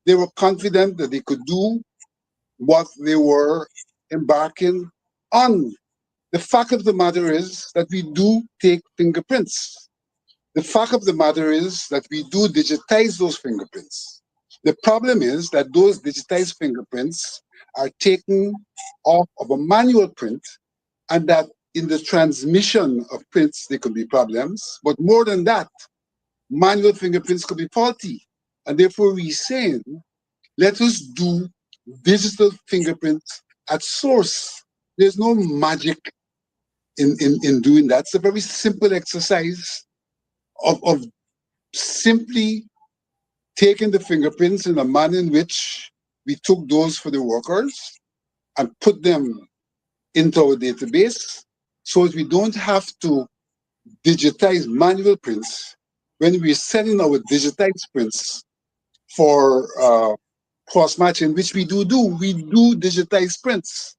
They were confident that they could do what they were embarking on. The fact of the matter is that we do take fingerprints. The fact of the matter is that we do digitize those fingerprints. The problem is that those digitized fingerprints are taken off of a manual print, and that in the transmission of prints, there could be problems. But more than that, manual fingerprints could be faulty. And therefore, we're saying, let us do digital fingerprints at source. There's no magic in doing that. It's a very simple exercise of simply taking the fingerprints in a manner in which we took those for the workers and put them into our database, so that we don't have to digitize manual prints when we're sending our digitized prints for cross-matching, which we do. We do digitize prints,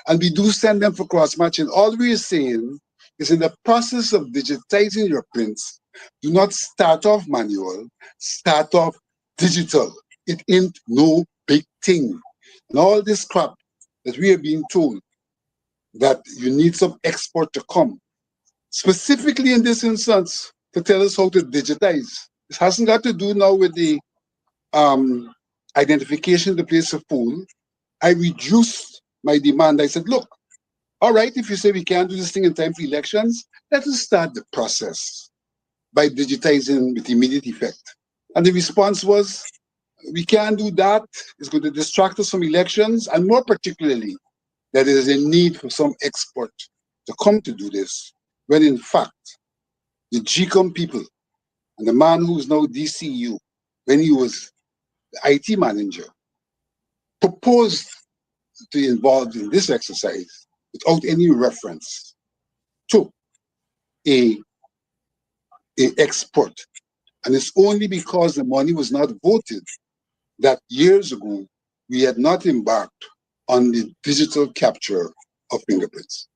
and we do send them for cross-matching. All we're saying is, in the process of digitizing your prints, do not start off manual, start off digital. It ain't no big thing. And all this crap that we are being told that you need some export to come, specifically in this instance, to tell us how to digitize. This hasn't got to do now with the identification of the place of poll. I reduced my demand. I said, look, all right, if you say we can't do this thing in time for elections, let us start the process by digitizing with immediate effect. And the response was, we can't do that. It's going to distract us from elections, and more particularly, that there is a need for some export to come to do this, when in fact, the GECOM people and the man who is now DCU, when he was the IT manager, proposed to be involved in this exercise without any reference to a export. And it's only because the money was not voted that years ago we had not embarked on the digital capture of fingerprints.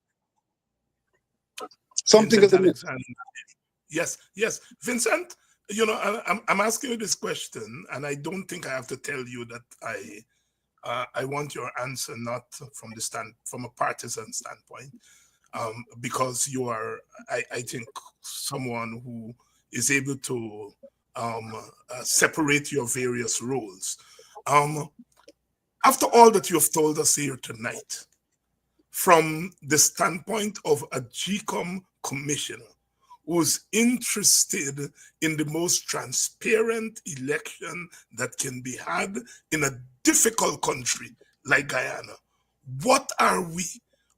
Something Vincent as a myth. Yes, Vincent. I'm asking you this question, and I don't think I have to tell you that I want your answer not from a partisan standpoint, because you are, I think, someone who is able to separate your various roles. After all that you have told us here tonight, from the standpoint of a GECOM commissioner who's interested in the most transparent election that can be had in a difficult country like Guyana, what are we?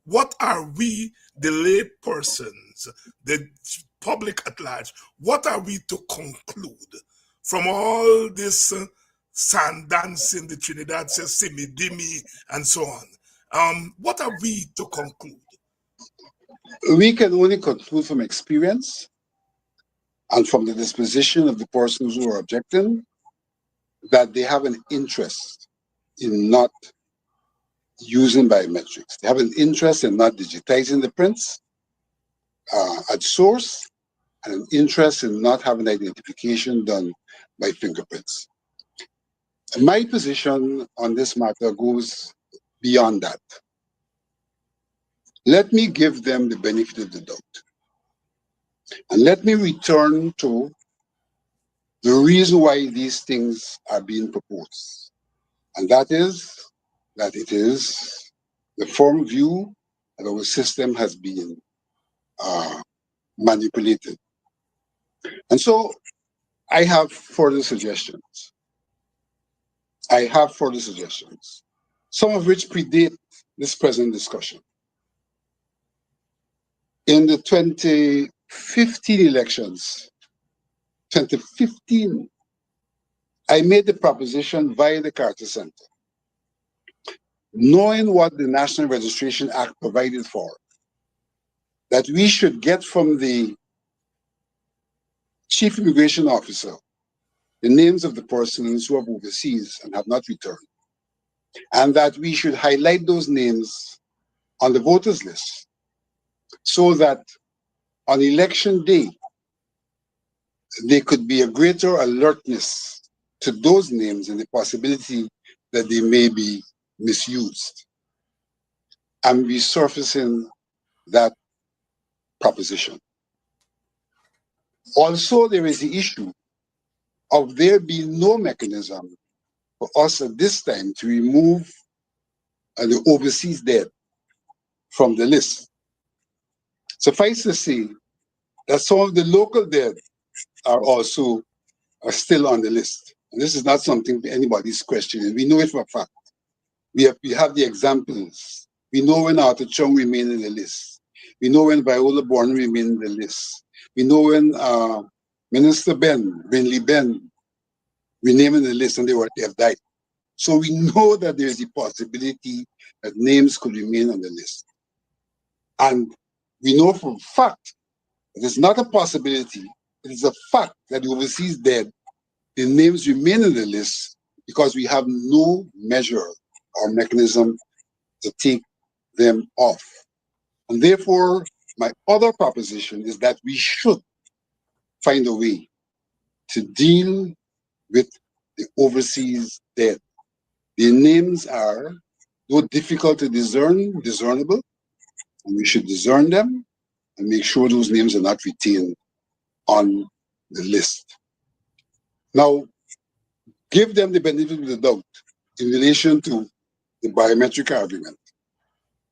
What are we, the lay persons, the public at large, what are we to conclude from all this sand dancing, the Trinidad says simi dimi, and so on? What are we to conclude? We can only conclude from experience and from the disposition of the persons who are objecting that they have an interest in not using biometrics. They have an interest in not digitizing the prints at source, and an interest in not having identification done by fingerprints. And my position on this matter goes beyond that. Let me give them the benefit of the doubt. And let me return to the reason why these things are being proposed. And that is that it is the firm view that our system has been manipulated. And so I have further suggestions. Some of which predate this present discussion. In the 2015 elections, 2015, I made the proposition via the Carter Center, knowing what the National Registration Act provided for, that we should get from the Chief Immigration Officer the names of the persons who have overseas and have not returned, and that we should highlight those names on the voters list so that on election day, there could be a greater alertness to those names and the possibility that they may be misused. I'm resurfacing that proposition. Also, there is the issue of there being no mechanism for us at this time to remove the overseas dead from the list. Suffice to say that some of the local dead are still on the list. And this is not something anybody's questioning. We know it for a fact. We have the examples. We know when Arthur Chung remained in the list. We know when Viola Bourne remained in the list. We know when Minister Bentley Ben, renamed in the list and they have died. So we know that there is a possibility that names could remain on the list. And we know for a fact that it's not a possibility, it is a fact that the overseas dead, the names remain in the list because we have no measure or mechanism to take them off. And therefore, my other proposition is that we should find a way to deal with the overseas dead. Their names are, though difficult to discernible, and we should discern them and make sure those names are not retained on the list. Now, give them the benefit of the doubt in relation to the biometric argument.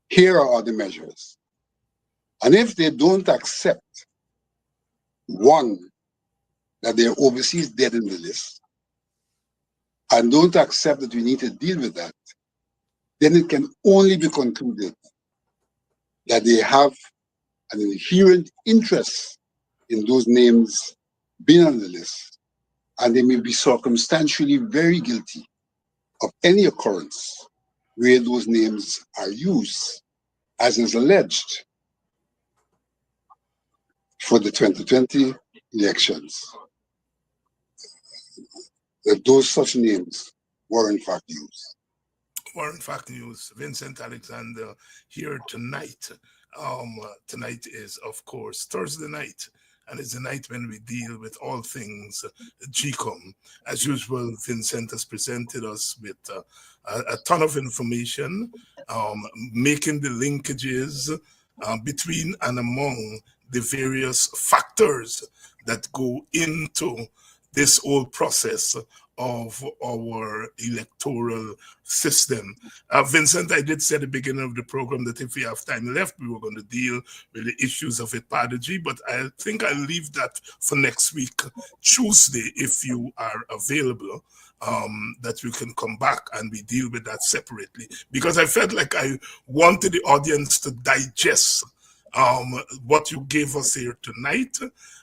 Here are other measures. And if they don't accept, one, that they're overseas dead in the list, and don't accept that we need to deal with that, then it can only be concluded that they have an inherent interest in those names being on the list, and they may be circumstantially very guilty of any occurrence where those names are used, as is alleged for the 2020 elections, that those such names were in fact used. Were in fact used. Vincent Alexander here tonight. Tonight is, of course, Thursday night, and it's the night when we deal with all things GECOM. As usual, Vincent has presented us with a ton of information, making the linkages between and among the various factors that go into this whole process of our electoral system. Vincent, I did say at the beginning of the program that if we have time left, we were going to deal with the issues of epidemiology, but I think I'll leave that for next week, Tuesday, if you are available, that we can come back and we deal with that separately, because I felt like I wanted the audience to digest what you gave us here tonight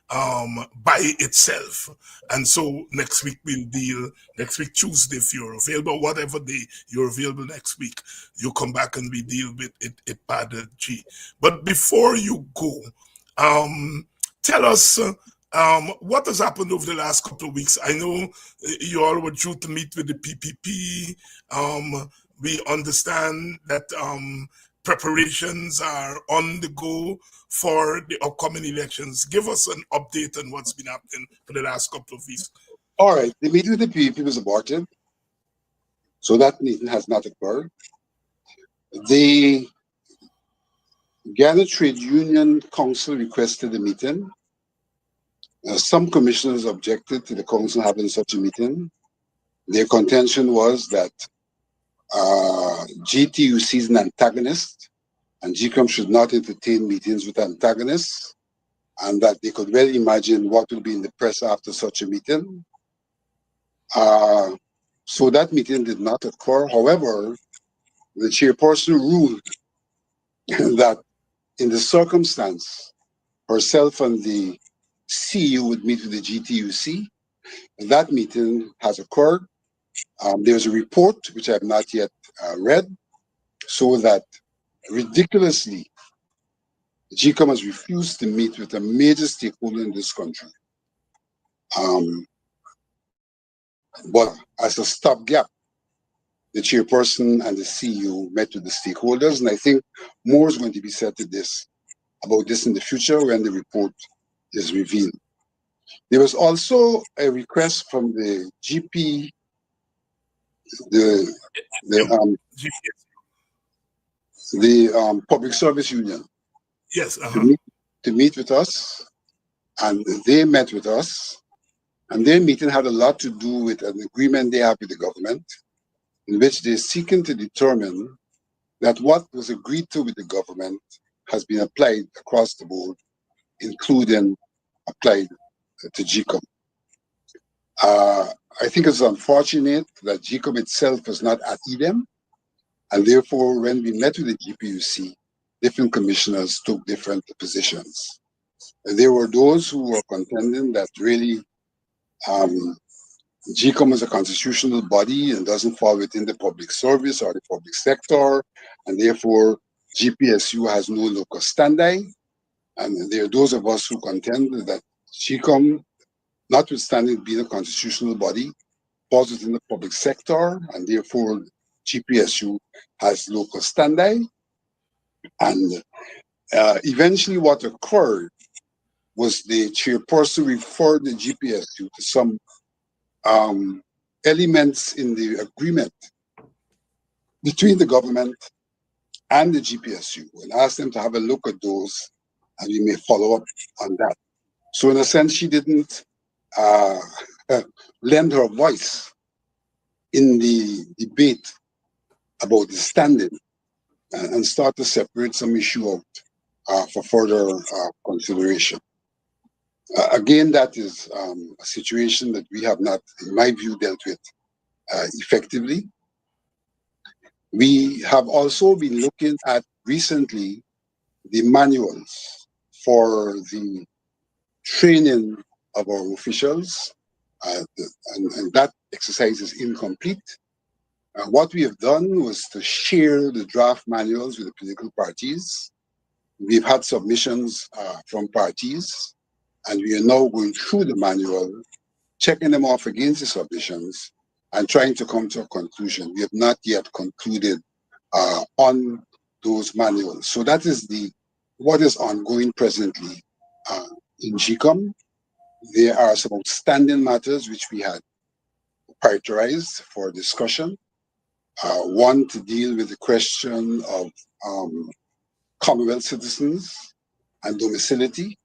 by itself. And so next week we'll deal, next week Tuesday if you're available, whatever day you're available next week, you come back and we deal with it part G. But before you go, tell us what has happened over the last couple of weeks. I know you all were due to meet with the PPP. We understand that preparations are on the go for the upcoming elections. Give us an update on what's been happening for the last couple of weeks. All right, the meeting with the PPP was aborted, so that meeting has not occurred. The Ghana Trade Union Council requested a meeting. Some commissioners objected to the council having such a meeting. Their contention was that GTUC is an antagonist, and GECOM should not entertain meetings with antagonists. and that they could well imagine what will be in the press after such a meeting. So that meeting did not occur. However, the chairperson ruled that in the circumstance, herself and the CEO would meet with the GTUC. That meeting has occurred. There's a report which I have not yet read, so that ridiculously, GECOM has refused to meet with a major stakeholder in this country. But as a stopgap, the chairperson and the CEO met with the stakeholders, and I think more is going to be said to this about this in the future when the report is revealed. There was also a request from the GP, the Public Service Union, yes, to meet with us, and they met with us, and their meeting had a lot to do with an agreement they have with the government, in which they're seeking to determine that what was agreed to with the government has been applied across the board, including applied to GECOM. I think it's unfortunate that GECOM itself was not at EDEM, and therefore when we met with the GPUC, different commissioners took different positions. And there were those who were contending that really GECOM is a constitutional body and doesn't fall within the public service or the public sector, and therefore GPSU has no locus standi. And there are those of us who contend that GECOM, notwithstanding being a constitutional body, falls within the public sector, and therefore GPSU has locus standi. And eventually what occurred was the chairperson referred the GPSU to some elements in the agreement between the government and the GPSU, and asked them to have a look at those, and we may follow up on that. So in a sense, she didn't lend her voice in the debate about the standing and start to separate some issue out for further consideration. Again, that is a situation that we have not, in my view, dealt with effectively. We have also been looking at recently the manuals for the training of our officials, and that exercise is incomplete. What we have done was to share the draft manuals with the political parties. We've had submissions from parties, and we are now going through the manual, checking them off against the submissions, and trying to come to a conclusion. We have not yet concluded on those manuals. So that is what is ongoing presently in GECOM. There are some outstanding matters which we had prioritized for discussion. One to deal with the question of Commonwealth citizens and domicility.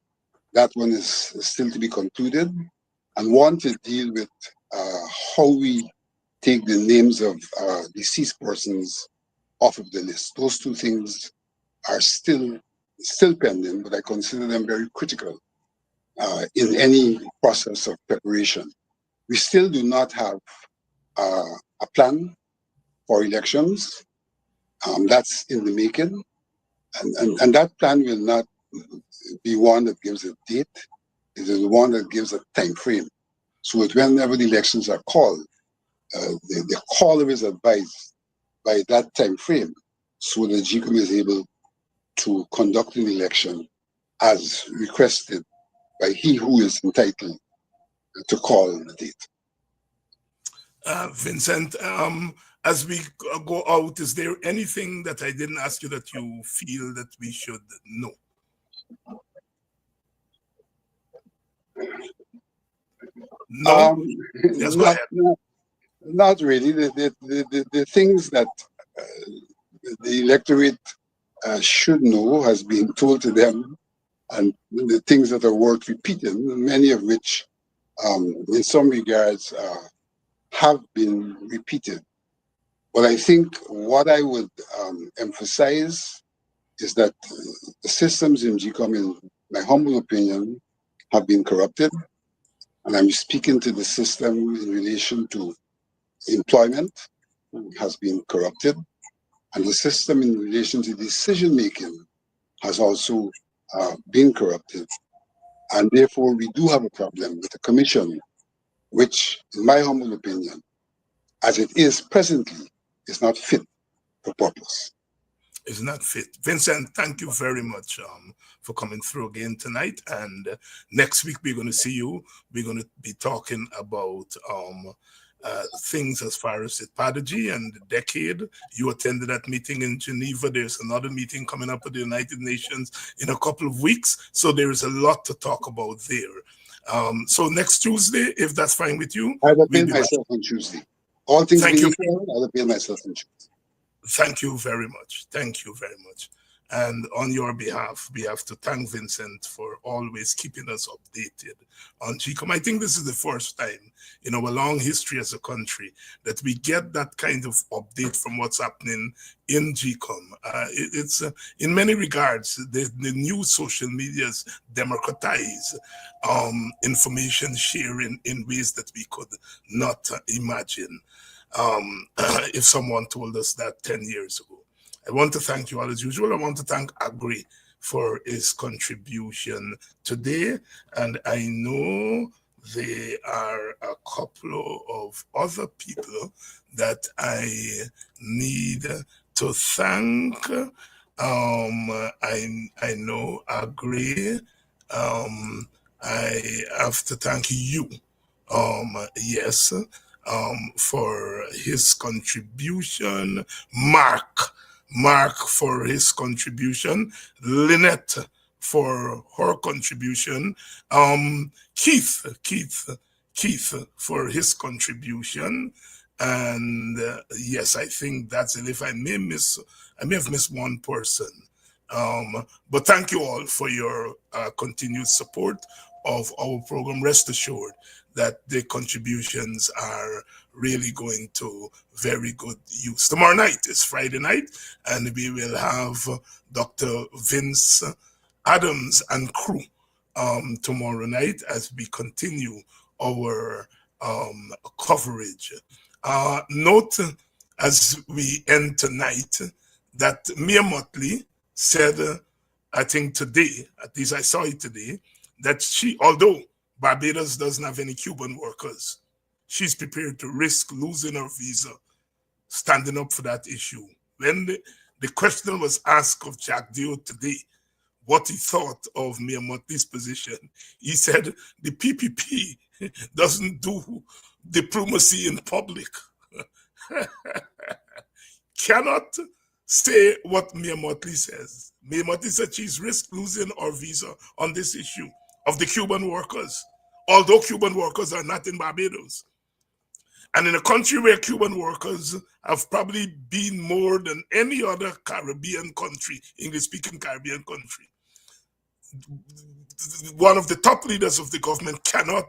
That one is still to be concluded. And one to deal with how we take the names of deceased persons off of the list. Those two things are still pending, but I consider them very critical in any process of preparation. We still do not have a plan for elections. That's in the making, and that plan will not be one that gives a date. It is one that gives a time frame. So that whenever the elections are called, the caller is advised by that time frame, so that GECOM is able to conduct an election as requested by he who is entitled to call the date. Vincent, as we go out, is there anything that I didn't ask you that you feel that we should know? No? Yes, go ahead. Not really. The things that the electorate should know has been told to them, and the things that are worth repeating, many of which in some regards have been repeated. But I think what I would emphasize is that the systems in GECOM my humble opinion, have been corrupted. And I'm speaking to the system in relation to employment has been corrupted. And the system in relation to decision making has also been corrupted. And therefore, we do have a problem with the commission, which, in my humble opinion, as it is presently, is not fit for purpose. Is not fit. Vincent, thank you very much for coming through again tonight. And next week, we're going to see you. We're going to be talking about things as far as pedagogy and the decade. You attended that meeting in Geneva. There's another meeting coming up at the United Nations in a couple of weeks. So there is a lot to talk about there. So next Tuesday, if that's fine with you. I'll appeal myself on Tuesday. All things being equal, I'll appeal myself on Tuesday. Thank you very much. Thank you very much. And on your behalf, we have to thank Vincent for always keeping us updated on GECOM. I think this is the first time in our long history as a country that we get that kind of update from what's happening in GECOM. It's in many regards, the new social medias democratize information sharing in ways that we could not imagine if someone told us that 10 years ago. I want to thank you all as usual. I want to thank Agri for his contribution today. And I know there are a couple of other people that I need to thank. I know Agri. I have to thank you. Yes. For his contribution, Mark for his contribution, Lynette for her contribution, Keith for his contribution, and yes, I think that's it. If I may have missed one person, but thank you all for your continued support of our program. Rest assured that the contributions are really going to very good use. Tomorrow night is Friday night, and we will have Dr. Vince Adams and crew tomorrow night as we continue our coverage. Note as we end tonight that Mia Motley said, I think today, at least I saw it today, that she, although Barbados doesn't have any Cuban workers, she's prepared to risk losing her visa, standing up for that issue. When the question was asked of Jack Dio today, what he thought of Mia Motley's position, he said the PPP doesn't do diplomacy in public. Cannot say what Mia Motley says. Mia Motley said she's risked losing her visa on this issue of the Cuban workers, although Cuban workers are not in Barbados. And in a country where Cuban workers have probably been more than any other Caribbean country, English-speaking Caribbean country, one of the top leaders of the government cannot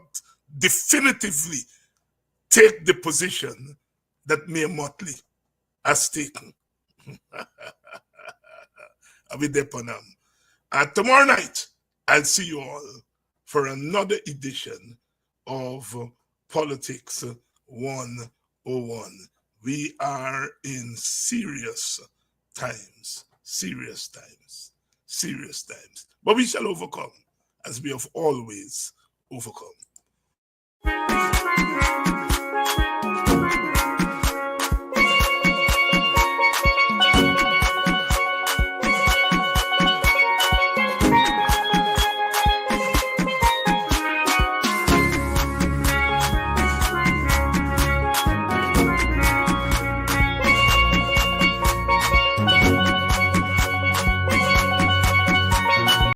definitively take the position that Mia Motley has taken. I'll be there for them. And tomorrow night, I'll see you all for another edition of Politics 101. We are in serious times. But we shall overcome, as we have always overcome.